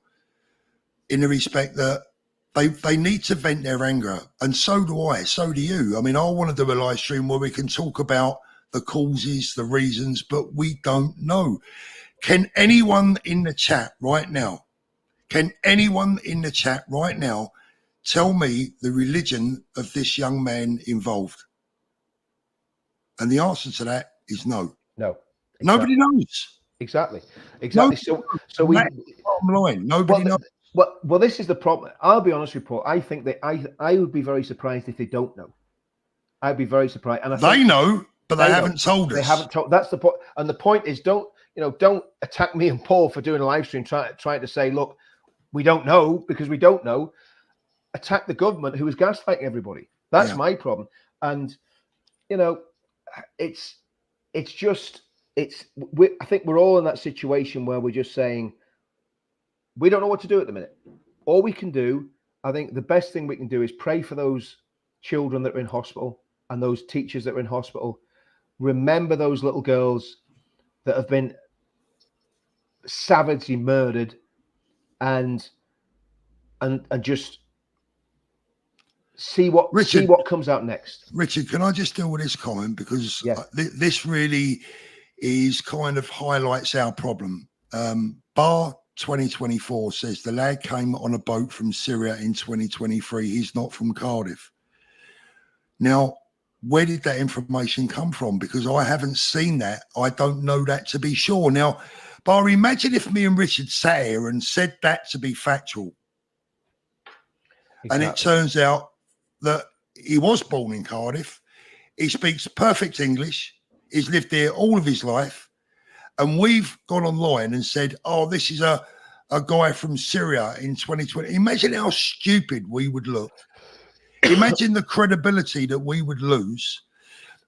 in the respect that they need to vent their anger, and so do I. So do you. I mean, I want to do a live stream where we can talk about the causes, the reasons, but we don't know. Can anyone in the chat right now? Tell me the religion of this young man involved? And the answer to that is no. No. Exactly. Nobody knows. Exactly. Nobody, so we bottom line. Nobody knows. Well, this is the problem. I'll be honest with you, Paul. I think that I would be very surprised if they don't know. I'd be very surprised. And they know, but they haven't told us. They haven't told. That's the point. And the point is, don't attack me and Paul for doing a live stream trying to say, look, we don't know, because we don't know. Attack the government who is gaslighting everybody. That's my problem. And I think we're all in that situation where we're just saying, we don't know what to do at the minute. All we can do, I think the best thing we can do is pray for those children that are in hospital and those teachers that are in hospital. Remember those little girls that have been savagely murdered, and just see what comes out next. Richard, can I just deal with this comment, because this really is kind of highlights our problem. Bar 2024 says the lad came on a boat from Syria in 2023. He's not from Cardiff. Now, where did that information come from? Because I haven't seen that. I don't know that to be sure. Now, Bar, imagine if me and Richard sat here and said that to be factual. Exactly. And it turns out that he was born in Cardiff. He speaks perfect English. He's lived there all of his life. And we've gone online and said, oh, this is a guy from Syria in 2020. Imagine how stupid we would look. Imagine the credibility that we would lose.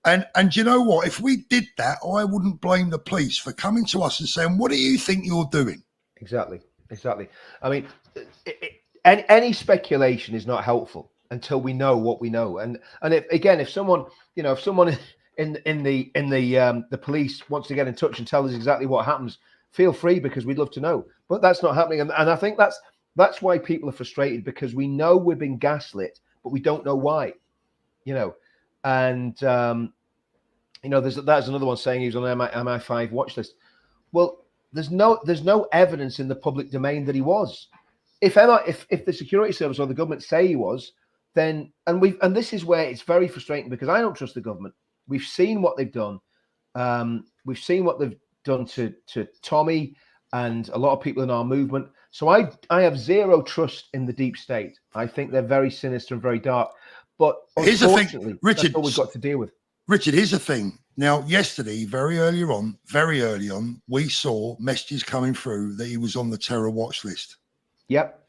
And you know what? If we did that, I wouldn't blame the police for coming to us and saying, what do you think you're doing? Exactly. I mean, any speculation is not helpful until we know what we know. And if someone in the police wants to get in touch and tell us exactly what happens, feel free, because we'd love to know. But that's not happening, and I think that's why people are frustrated, because we know we've been gaslit, but we don't know why. And there's another one saying he's on the MI5 watch list. Well, there's no evidence in the public domain that he was. If the security service or the government say he was, then and this is where it's very frustrating, because I don't trust the government. We've seen what they've done. We've seen what they've done to Tommy and a lot of people in our movement. So I have zero trust in the deep state. I think they're very sinister and very dark. But here's the thing, Richard, that's what we've got to deal with. Richard, here's the thing. Now, yesterday, very early on, we saw messages coming through that he was on the terror watch list. Yep.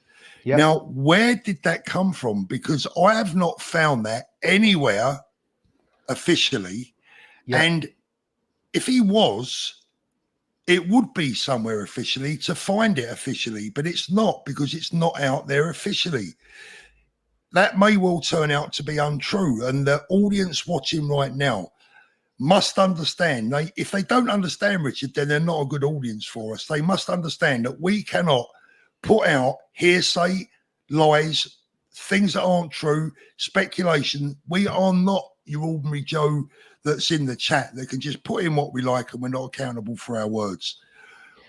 Now, where did that come from? Because I have not found that anywhere officially. Yep. And if he was, it would be somewhere officially to find it officially, but it's not, because it's not out there officially. That may well turn out to be untrue. And the audience watching right now must understand, if they don't understand, Richard, then they're not a good audience for us. They must understand that we cannot put out hearsay, lies, things that aren't true, speculation. We are not your ordinary Joe that's in the chat that can just put in what we like and we're not accountable for our words.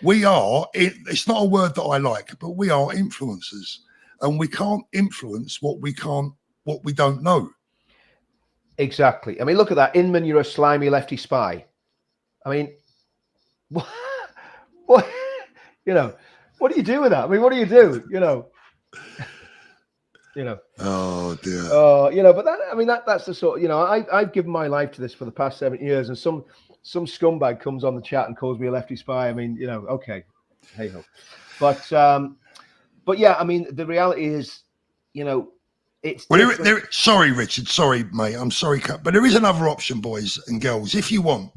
We are, it's not a word that I like, but we are influencers, and we can't influence what we don't know. Exactly. I mean, look at that. Inman, you're a slimy lefty spy. I mean, what you know, what do you do with that? I mean, what do you do? You know. Oh dear. But that, I mean, that's the sort. I've given my life to this for the past 7 years, and some scumbag comes on the chat and calls me a lefty spy. I mean, okay, hey ho. But yeah, I mean, the reality is, it's. Well, sorry, Richard. Sorry, mate. I'm sorry, but there is another option, boys and girls. If you want,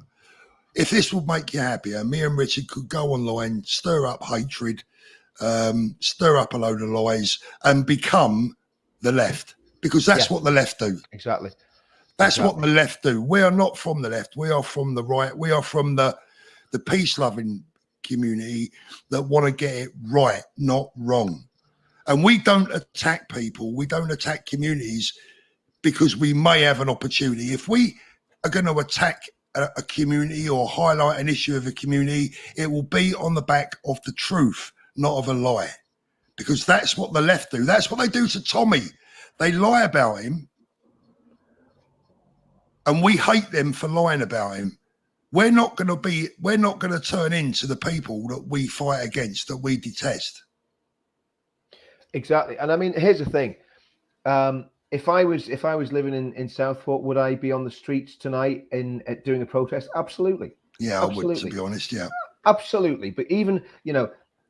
if this would make you happier, me and Richard could go online, stir up hatred, stir up a load of lies, and become the left, because that's what the left do. Exactly. That's what the left do. We are not from the left. We are from the right. We are from the peace-loving community that want to get it right, not wrong. And we don't attack people. We don't attack communities because we may have an opportunity. If we are going to attack a community or highlight an issue of a community, it will be on the back of the truth, not of a lie. Because that's what the left do. That's what they do to Tommy. They lie about him, and we hate them for lying about him. We're not going to turn into the people that we fight against, that we detest. Exactly. And I mean, here's the thing. If I was living in Southport, would I be on the streets tonight doing a protest? Absolutely. Yeah, absolutely. I would, to be honest. Yeah, absolutely. But even,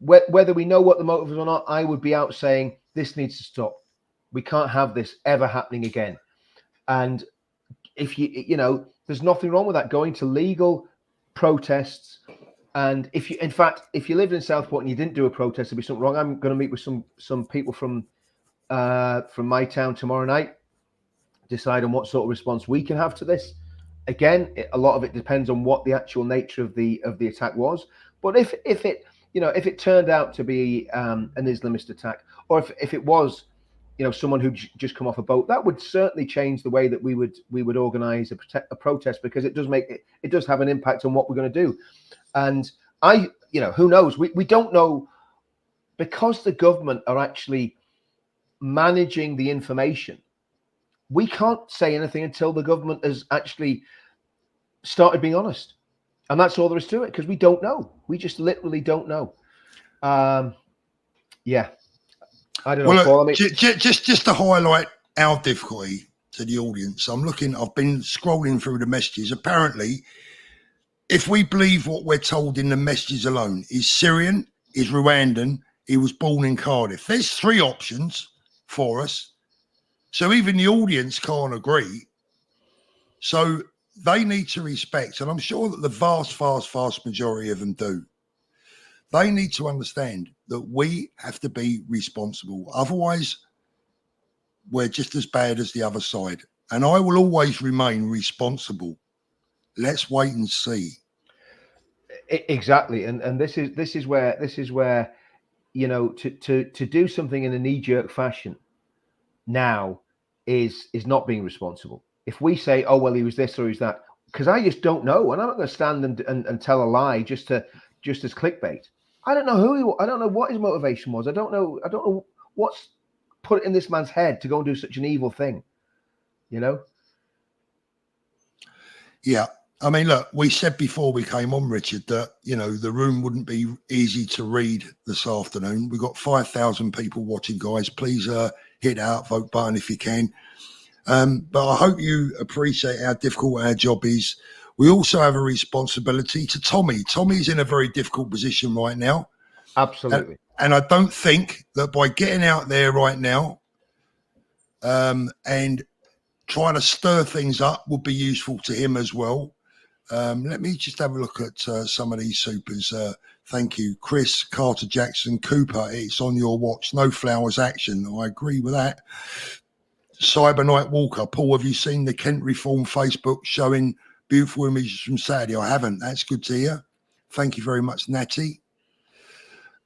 whether we know what the motive is or not, I would be out saying this needs to stop. We can't have this ever happening again. And if there's nothing wrong with that, going to legal protests. And if you lived in Southport and you didn't do a protest, there'd be something wrong. I'm going to meet with some people from my town tomorrow night, decide on what sort of response we can have to this. Again, a lot of it depends on what the actual nature of the attack was. But if it turned out to be an Islamist attack, or if it was, someone who just come off a boat, that would certainly change the way that we would organize a protest, because it does have an impact on what we're going to do. And who knows? We don't know, because the government are actually managing the information. We can't say anything until the government has actually started being honest. And that's all there is to it, because we don't know. We just literally don't know. Yeah. I don't know. Well, Paul, just to highlight our difficulty to the audience, I've been scrolling through the messages. Apparently, if we believe what we're told in the messages alone, he's Syrian, he's Rwandan, he was born in Cardiff. There's 3 options for us. So even the audience can't agree. So they need to respect, and I'm sure that the vast, vast, vast majority of them do. They need to understand that we have to be responsible. Otherwise, we're just as bad as the other side. And I will always remain responsible. Let's wait and see. Exactly. And this is where to do something in a knee-jerk fashion now is not being responsible. If we say, oh well, he was this or he's that, because I just don't know, and I'm not going to stand and tell a lie just as clickbait. I don't know who I don't know what his motivation was. I don't know what's put in this man's head to go and do such an evil thing. Yeah. I mean, look, we said before we came on, Richard, that, the room wouldn't be easy to read this afternoon. We've got 5,000 people watching, guys. Please hit that upvote button if you can. But I hope you appreciate how difficult our job is. we also have a responsibility to Tommy. Tommy's in a very difficult position right now. Absolutely. And I don't think that by getting out there right now and trying to stir things up would be useful to him as well. Let me just have a look at some of these supers. Thank you, Chris, Carter Jackson, Cooper. It's on your watch. No flowers action. I agree with that. Cyber Night Walker. Paul, have you seen the Kent Reform Facebook showing beautiful images from Saturday? I haven't. That's good to hear. Thank you very much, Natty.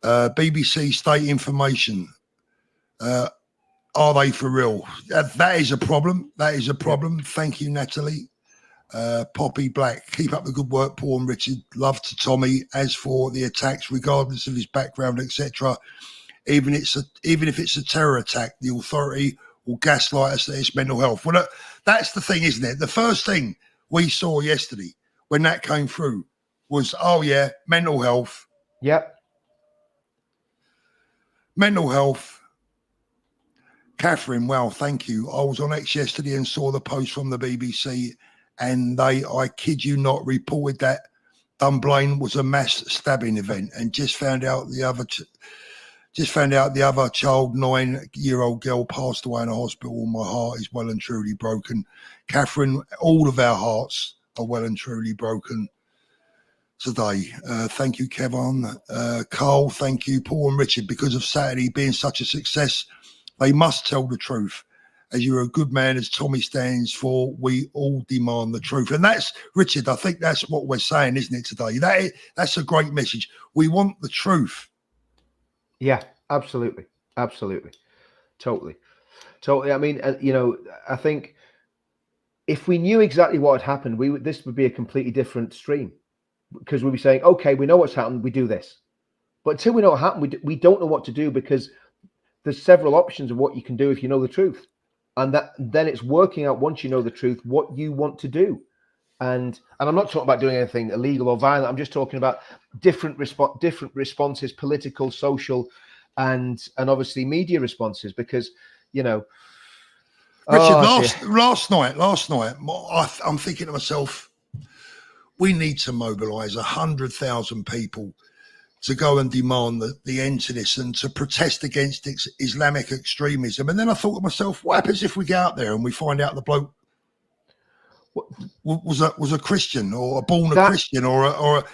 BBC State Information. Are they for real? That is a problem. That is a problem. Thank you, Natalie. Poppy Black. Keep up the good work, Paul and Richard. Love to Tommy. As for the attacks, regardless of his background, etc., even if it's a terror attack, the authority will gaslight us that it's mental health. Well, that's the thing, isn't it? The first thing we saw yesterday when that came through was, oh yeah, mental health. Yep. Mental health. Catherine, wow, thank you. I was on X yesterday and saw the post from the BBC, and they, I kid you not, reported that Dunblane was a mass stabbing event, and just found out the other child, 9-year-old girl, passed away in a hospital. My heart is well and truly broken. Catherine, all of our hearts are well and truly broken today. Thank you, Kevin. Carl, thank you. Paul and Richard, because of Saturday being such a success, they must tell the truth. As you're a good man, as Tommy stands for, we all demand the truth. And that's, Richard, I think that's what we're saying, isn't it, today? That's a great message. We want the truth. Yeah, absolutely. Absolutely. Totally. I mean, I think if we knew exactly what had happened, this would be a completely different stream, because we'd be saying, okay, we know what's happened, we do this. But until we know what happened, we don't know what to do, because there's several options of what you can do if you know the truth. And then it's working out, once you know the truth, what you want to do. And I'm not talking about doing anything illegal or violent. I'm just talking about different responses, political, social, and obviously media responses, because, Richard, last night, I'm thinking to myself, we need to mobilise 100,000 people to go and demand the end to this and to protest against Islamic extremism. And then I thought to myself, what happens if we go out there and we find out the bloke was a Christian, or a Christian, or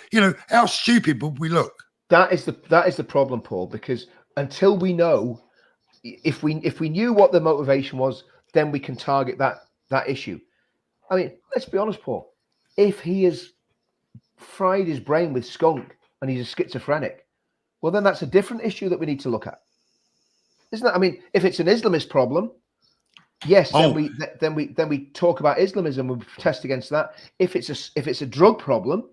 how stupid would we look? That is the problem, Paul, because until we know, if we knew what the motivation was, then we can target that issue. I mean, let's be honest, Paul. If he has fried his brain with skunk and he's a schizophrenic, well, then that's a different issue that we need to look at, isn't it? I mean, if it's an Islamist problem, yes, then we talk about Islamism and we protest against that. If it's a drug problem,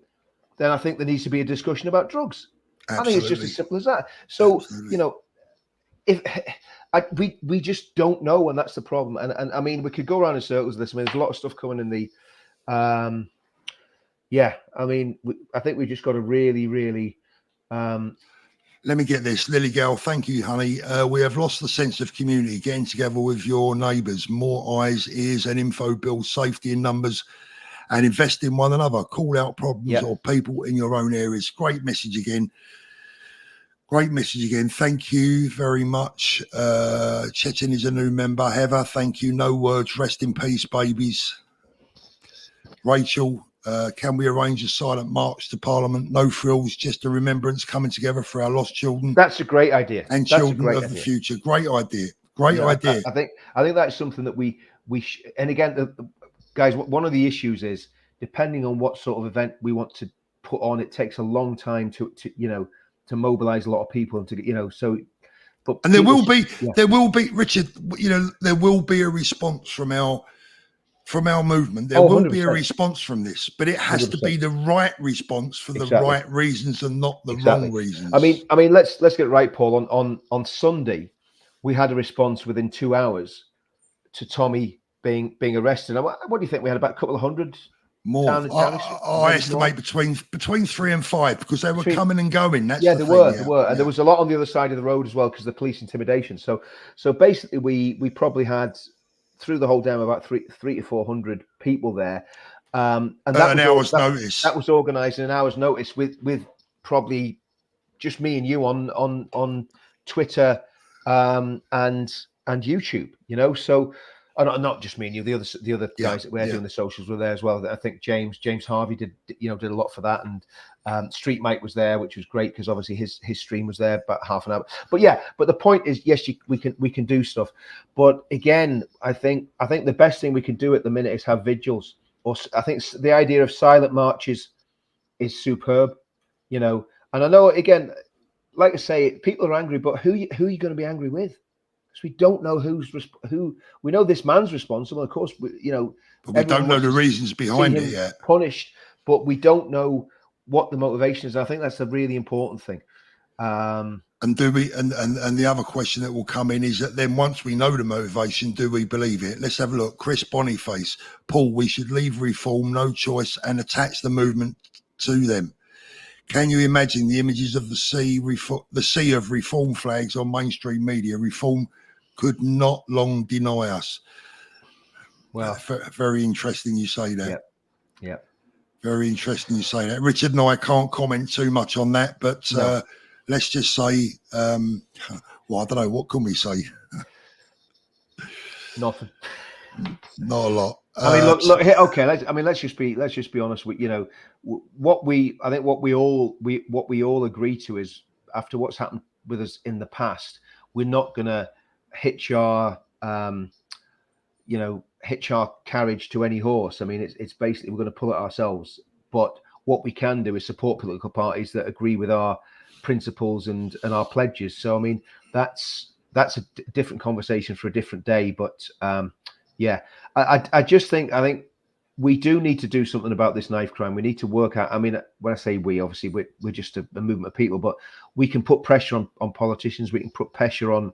then I think there needs to be a discussion about drugs. Absolutely. I think it's just as simple as that. So, absolutely. We just don't know, and that's the problem. And I mean, we could go around in circles with this. I mean, there's a lot of stuff coming in the I mean, I think we just got to really, really. Let me get this. Lily Gal, thank you, honey. We have lost the sense of community. Getting together with your neighbours, more eyes, ears, and info builds safety in numbers, and invest in one another. Call out problems or people in your own areas. Great message again. Great message again. Thank you very much. Chetin is a new member. Heather, thank you. No words. Rest in peace, babies. Rachel, can we arrange a silent march to Parliament? No frills, just a remembrance, coming together for our lost children. That's a great idea. And children of the future. Great idea. Great idea. I think that's something that we and again, guys, one of the issues is, depending on what sort of event we want to put on, it takes a long time to mobilize a lot of people and and there will be, Richard, there will be a response from our movement. There will 100%. Be a response from this, but it has 100%. To be the right response for the right reasons and not the wrong reasons. I mean, let's get it right, Paul. On Sunday, we had a response within 2 hours to Tommy being arrested. Now, what do you think? We had about a couple of hundred. More. I estimate between 3 and 5, because they were coming and going. That's there were, and there was a lot on the other side of the road as well, because of the police intimidation. So basically, we probably had, through the whole dam, about 300 to 400 people there, And An that hour's notice. That was organised in an hour's notice with probably just me and you on Twitter and YouTube, you know. So not just me and you, the other guys that were doing the socials were there as well. I think James Harvey did a lot for that, and Street Mike was there, which was great because obviously his stream was there about half an hour. But the point is, yes, we can do stuff, but again, I think the best thing we can do at the minute is have vigils. Or I think the idea of silent marches is superb, you know. And I know, again, like I say, people are angry, but who are you going to be angry with? Because we don't know who. We know this man's responsible, of course. But we don't know the reasons behind it yet. Punished, but we don't know what the motivation is. I think that's a really important thing. And do we? And the other question that will come in is that then once we know the motivation, do we believe it? Let's have a look. Chris Boniface, Paul, we should leave reform, no choice, and attach the movement to them. Can you imagine the images of the sea of reform flags on mainstream media? Reform could not long deny us. Well, very interesting you say that. Yeah. Very interesting you say that. Richard and I can't comment too much on that, but let's just say, well, I don't know. What can we say? Nothing. Not a lot. I mean, look. Okay. Let's just be honest. What we all agree to is, after what's happened with us in the past, we're not going to hitch our carriage to any horse. I mean, it's basically we're going to pull it ourselves. But what we can do is support political parties that agree with our principles and our pledges. So I mean, that's a different conversation for a different day. But I think we do need to do something about this knife crime. We need to work out. I mean, when I say we, obviously we're just a movement of people, but we can put pressure on politicians. We can put pressure on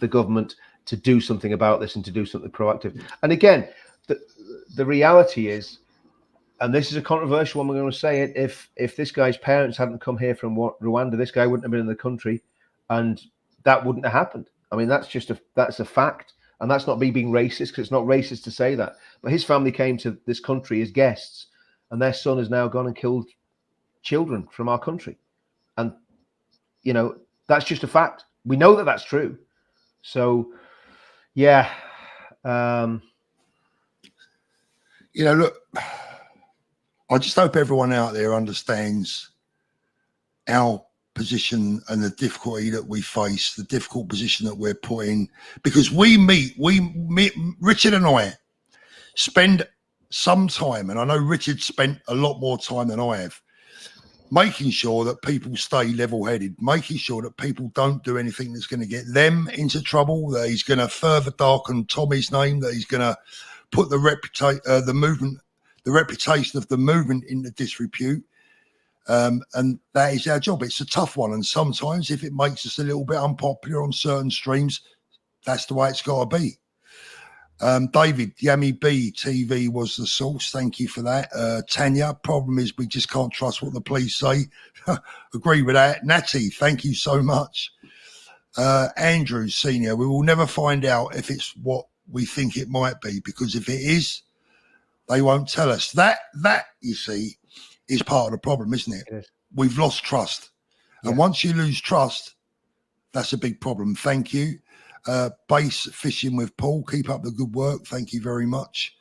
the government to do something about this and to do something proactive. And again, the reality is, and this is a controversial one, we're going to say it, if this guy's parents hadn't come here from Rwanda, this guy wouldn't have been in the country, and that wouldn't have happened. I mean, that's a fact, and that's not me being racist, because it's not racist to say that. But his family came to this country as guests, and their son has now gone and killed children from our country, and that's just a fact. We know that that's true. So, yeah. Look, I just hope everyone out there understands our position and the difficulty that we face, the difficult position that we're put in, because we meet, Richard and I spend some time, and I know Richard spent a lot more time than I have, making sure that people stay level-headed, making sure that people don't do anything that's going to get them into trouble, that he's going to further darken Tommy's name, that he's going to put the reputation of the movement into disrepute. And that is our job. It's a tough one. And sometimes if it makes us a little bit unpopular on certain streams, that's the way it's got to be. David, Yummy B TV was the source. Thank you for that. Tanya, problem is we just can't trust what the police say. Agree with that. Natty, thank you so much. Andrew Senior, we will never find out if it's what we think it might be, because if it is, they won't tell us. That you see is part of the problem, isn't it? It is. We've lost trust. And once you lose trust, that's a big problem. Thank you. Base Fishing with Paul, keep up the good work. Thank you very much.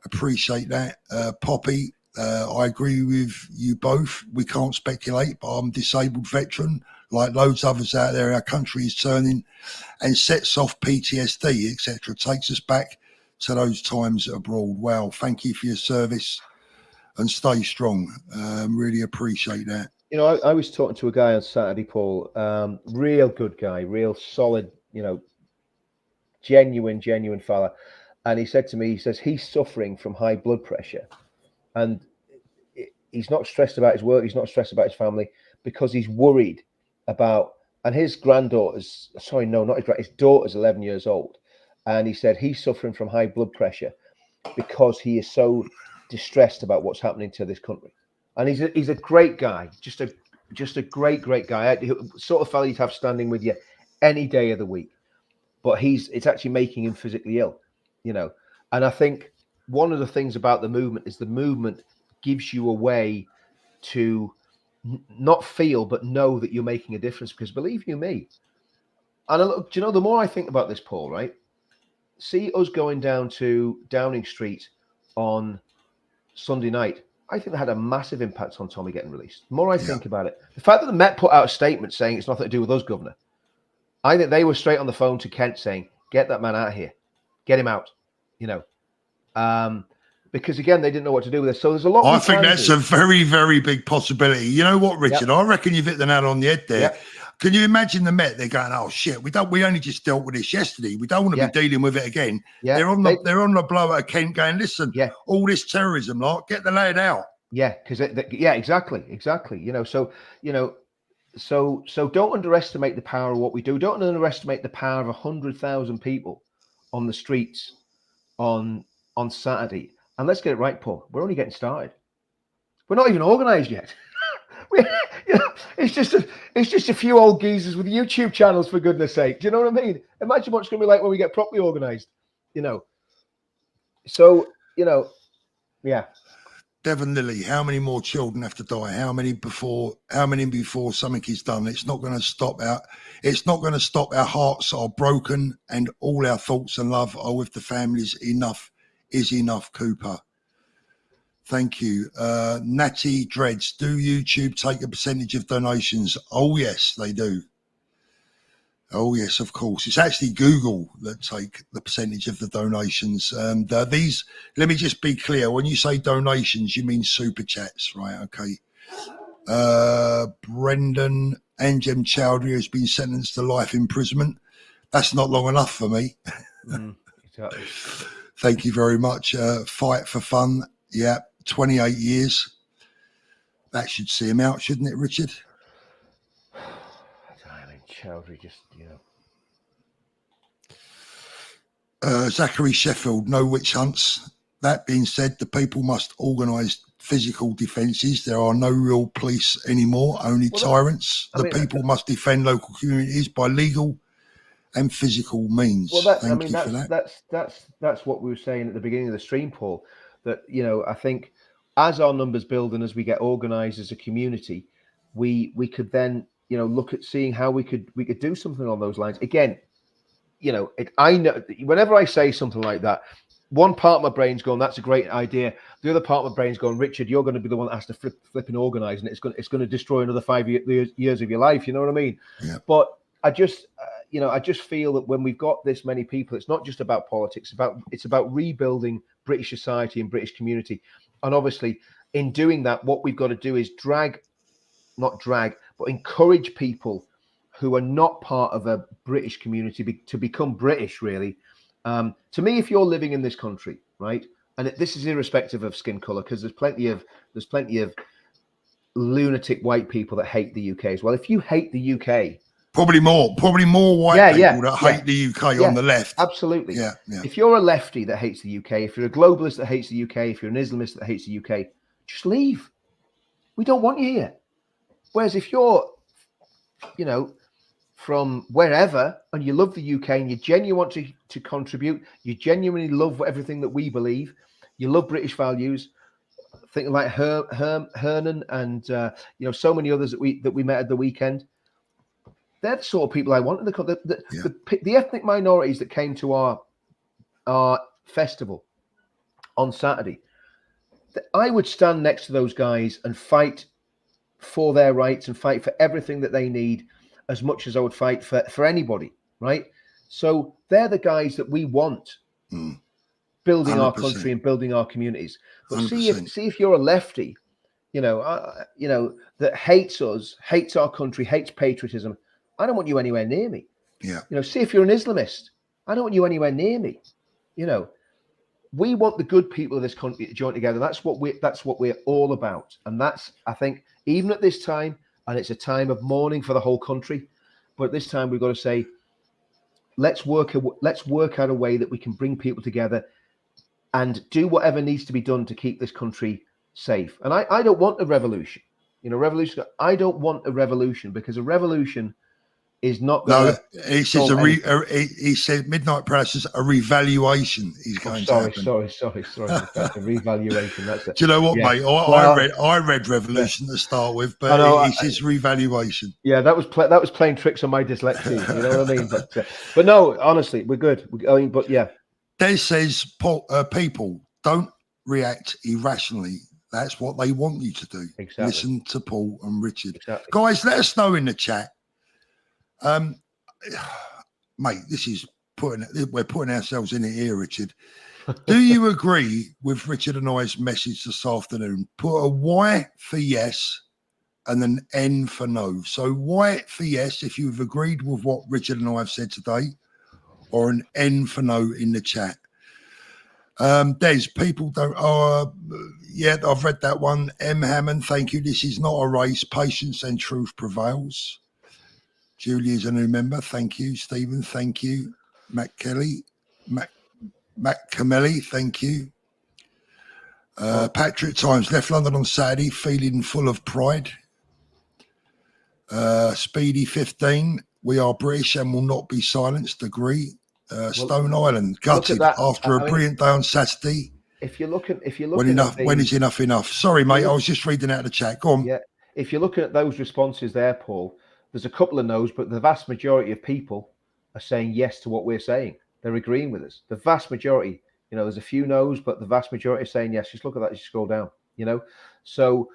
Appreciate that. Poppy, I agree with you both. We can't speculate, but I'm a disabled veteran. Like loads of others out there, our country is turning and sets off PTSD, etc. Takes us back to those times abroad. Wow, thank you for your service and stay strong. Really appreciate that. I was talking to a guy on Saturday, Paul, real good guy, real solid, genuine fella. And he said to me, he says he's suffering from high blood pressure, and he's not stressed about his work. He's not stressed about his family, because he's worried about, and his daughter's 11 years old. And he said he's suffering from high blood pressure because he is so distressed about what's happening to this country. And he's a great guy, just a great guy, sort of fella you'd have standing with you any day of the week. But it's actually making him physically ill, And I think one of the things about the movement is the movement gives you a way to not feel, but know that you're making a difference. Because believe you me, and do you know, the more I think about this, Paul, right? See us going down to Downing Street on Sunday night. I think that had a massive impact on Tommy getting released. The more I think about it, the fact that the Met put out a statement saying it's nothing to do with us, Governor, I think they were straight on the phone to Kent saying, get that man out of here, get him out, you know, because again, they didn't know what to do with it. So there's a lot. I think that's a very, very big possibility. You know what, Richard? Yep. I reckon you've hit the nail on the head there. Yep. Can you imagine the Met? They're going, oh shit, we only just dealt with this yesterday. We don't want to be dealing with it again. Yeah. They're on the blower at Kent going, listen, all this terrorism, like, get the lad out. Yeah, because exactly. You know, so don't underestimate the power of what we do. Don't underestimate the power of 100,000 people on the streets on Saturday. And let's get it right, Paul. We're only getting started. We're not even organised yet. It's just a few old geezers with YouTube channels, for goodness sake. Do you know what I mean? Imagine what it's going to be like when we get properly organised. You know. So yeah. Devon Lilly, how many more children have to die? How many before something is done? It's not going to stop our hearts are broken and all our thoughts and love are with the families. Enough is enough, Cooper. Thank you. Natty Dreads, do YouTube take a percentage of donations? Oh yes, they do. Oh yes, of course. It's actually Google that take the percentage of the donations. These, let me just be clear. When you say donations, you mean super chats, right? Okay. Brendan Anjem Chowdhury has been sentenced to life imprisonment. That's not long enough for me. Exactly. Thank you very much. Fight for Fun. Yeah, 28 years. That should see him out, shouldn't it, Richard? Chowdhury just, Zachary Sheffield, no witch hunts. That being said, the people must organise physical defences. There are no real police anymore, only tyrants. The people must defend local communities by legal and physical means. Well, that's what we were saying at the beginning of the stream, Paul. That I think as our numbers build and as we get organised as a community, we could then look at seeing how we could do something along those lines. Again, I know whenever I say something like that, one part of my brain's going, that's a great idea. The other part of my brain's going, Richard, you're going to be the one that has to flip and organise, and it's going to destroy another 5 years of your life. You know what I mean? Yeah. But I just feel that when we've got this many people, it's not just about politics. It's about rebuilding British society and British community. And obviously, in doing that, what we've got to do is but encourage people who are not part of a British community to become British, really. To me, if you're living in this country, right, and this is irrespective of skin color, because there's plenty of lunatic white people that hate the UK as well. If you hate the UK, probably more white people that hate the UK on the left. Absolutely. Yeah. If you're a lefty that hates the UK, if you're a globalist that hates the UK, if you're an Islamist that hates the UK, just leave. We don't want you here. Whereas if you're, from wherever and you love the UK and you genuinely want to contribute, you genuinely love everything that we believe, you love British values, thinking like Hernan and so many others that we met at the weekend. They're the sort of people I want in the ethnic minorities that came to our festival on Saturday. I would stand next to those guys and fight for their rights and fight for everything that they need as much as I would fight for anybody, right? So they're the guys that we want building 100%. Our country and building our communities. But 100%. see if you're a lefty, that hates us, hates our country, hates patriotism. I don't want you anywhere near me. Yeah. See if you're an Islamist. I don't want you anywhere near me. We want the good people of this country to join together. That's what we're all about. And that's, I think, even at this time, and it's a time of mourning for the whole country, but this time we've got to say, let's work out a way that we can bring people together and do whatever needs to be done to keep this country safe. And I don't want a revolution. I don't want a revolution, because a revolution is not No, going to. he says he said midnight paralysis, a revaluation is going to happen. Sorry. That's a revaluation. That's it. Do you know what, Yeah. mate? I read Revolution to start with, but he says revaluation. Yeah, that was playing tricks on my dyslexia. You know what I mean? But no, honestly, we're good. But yeah. Des says people don't react irrationally. That's what they want you to do. Exactly. Listen to Paul and Richard. Exactly. Guys, let us know in the chat. Mate, we're putting ourselves in it here, Richard. Do you agree with Richard and I's message this afternoon? Put a Y for yes and an N for no. So Y for yes if you've agreed with what Richard and I have said today, or an N for no in the chat. Des, people don't. Yeah, I've read that one. M. Hammond, thank you. This is not a race. Patience and truth prevails. Julie is a new member. Thank you. Stephen, thank you. Matt Camelli, thank you. Patrick Times, left London on Saturday, feeling full of pride. Speedy 15, we are British and will not be silenced. Agree. Stone Island, gutted after a brilliant day on Saturday. If you're looking, when is enough? Sorry, mate, I was just reading out the chat. Go on. Yeah, if you're looking at those responses there, Paul, there's a couple of no's, but the vast majority of people are saying yes to what we're saying. They're agreeing with us. The vast majority, there's a few no's, but the vast majority are saying yes. Just look at that as you scroll down. So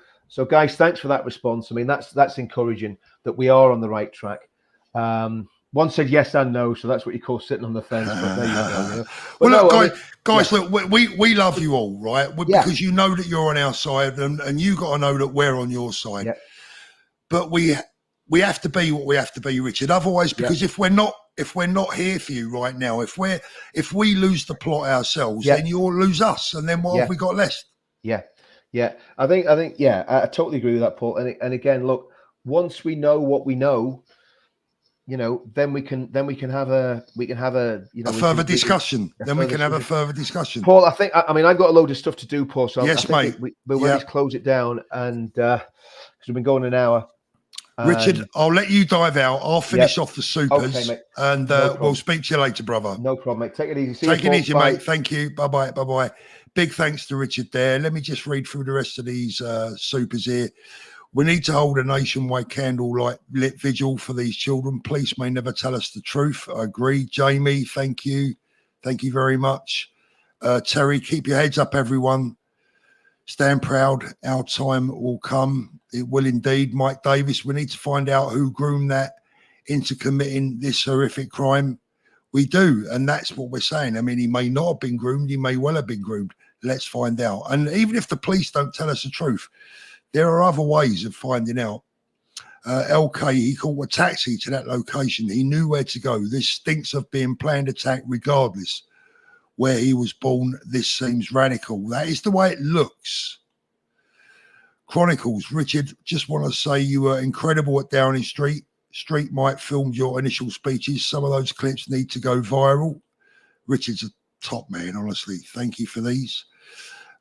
guys, thanks for that response. I mean, that's encouraging that we are on the right track. One said yes and no, so that's what you call sitting on the fence. But there you go. Well, look, guys, look, we love you all, right? Because you know that you're on our side, and you got to know that we're on your side. Yeah. But we have to be what we have to be, Richard. Otherwise, because if we're not here for you right now, if we lose the plot ourselves, then you'll lose us, and then what have we got left? Yeah. I think, I totally agree with that, Paul. And again, look, once we know what we know, then we can have a further discussion. Then we can have a further discussion. Paul, I've got a load of stuff to do, Paul. So yes, mate. We'll ready to close it down, and because we've been going an hour. Richard, I'll let you dive out. I'll finish off the supers, okay, mate. And we'll speak to you later, brother. No problem, mate. Take it easy. Take it easy, mate. Thank you. Bye-bye. Big thanks to Richard there. Let me just read through the rest of these supers here. We need to hold a nationwide candlelight lit vigil for these children. Police may never tell us the truth. I agree. Jamie, thank you. Thank you very much. Terry, keep your heads up, everyone. Stand proud. Our time will come. It will indeed. Mike Davis, we need to find out who groomed that into committing this horrific crime. We do, and that's what we're saying. I mean, he may not have been groomed. He may well have been groomed. Let's find out. And even if the police don't tell us the truth, there are other ways of finding out. LK, he called a taxi to that location. He knew where to go. This stinks of being planned attack regardless where he was born. This seems radical. That is the way it looks. Chronicles, Richard, just want to say you were incredible at Downing Street. Street might filmed your initial speeches. Some of those clips need to go viral. Richard's a top man, honestly. Thank you for these.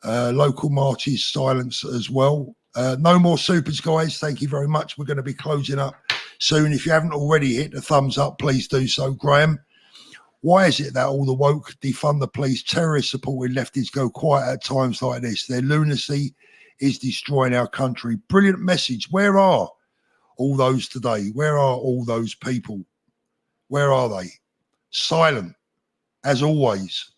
Local marches, silence as well. No more supers, guys. Thank you very much. We're going to be closing up soon. If you haven't already hit the thumbs up, please do so. Graham, why is it that all the woke, defund the police, terrorist supported lefties go quiet at times like this? Their lunacy is destroying our country. Brilliant message. Where are all those today? Where are all those people? Where are they? Silent, as always.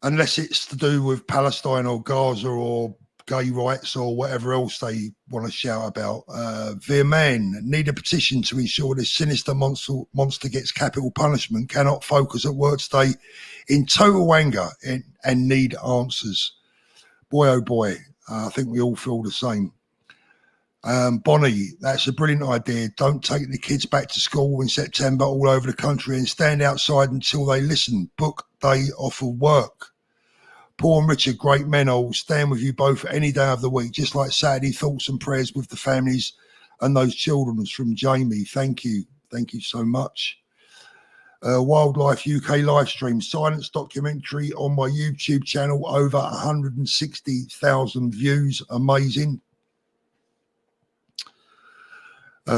Unless it's to do with Palestine or Gaza or gay rights or whatever else they want to shout about. Veerman, need a petition to ensure this sinister monster gets capital punishment, cannot focus at work today in total anger and need answers. Boy, oh boy, I think we all feel the same. Bonnie, that's a brilliant idea. Don't take the kids back to school in September all over the country and stand outside until they listen. Book day off of work. Paul and Richard, great men. I will stand with you both any day of the week, just like Saturday thoughts and prayers with the families and those children. From Jamie. Thank you. Thank you so much. Wildlife UK live stream, silence documentary on my YouTube channel, over 160,000 views. Amazing.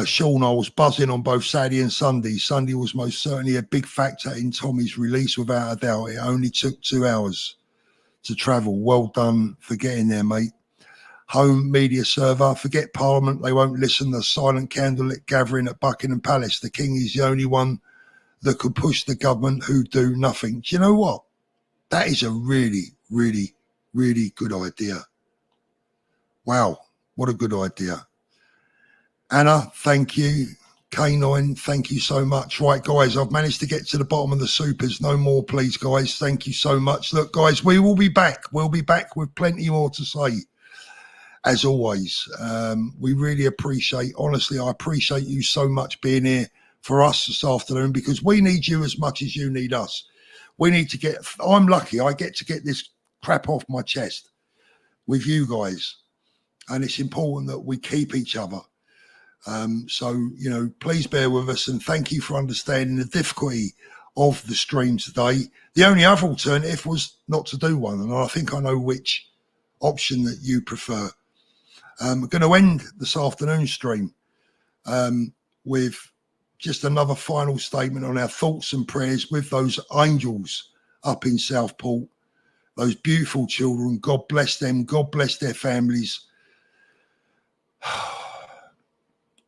Sean, I was buzzing on both Saturday and Sunday. Sunday was most certainly a big factor in Tommy's release, without a doubt. It only took 2 hours to travel. Well done for getting there, mate. Home media server, forget Parliament, they won't listen. The silent candlelit gathering at Buckingham Palace. The King is the only one that could push the government who do nothing. Do you know what? That is a really, really, really good idea. Wow, what a good idea. Anna, thank you. K9, thank you so much. Right, guys, I've managed to get to the bottom of the supers. No more, please, guys. Thank you so much. Look, guys, we will be back. We'll be back with plenty more to say, as always. We really appreciate, honestly, I appreciate you so much being here for us this afternoon, because we need you as much as you need us. We need to get, I'm lucky, I get to get this crap off my chest with you guys. And it's important that we keep each other. So, you know, please bear with us, and thank you for understanding the difficulty of the stream today. The only other alternative was not to do one, and I think I know which option that you prefer. We're going to end this afternoon stream with just another final statement on our thoughts and prayers with those angels up in Southport, those beautiful children. God bless them. God bless their families.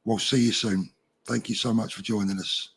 We'll see you soon. Thank you so much for joining us.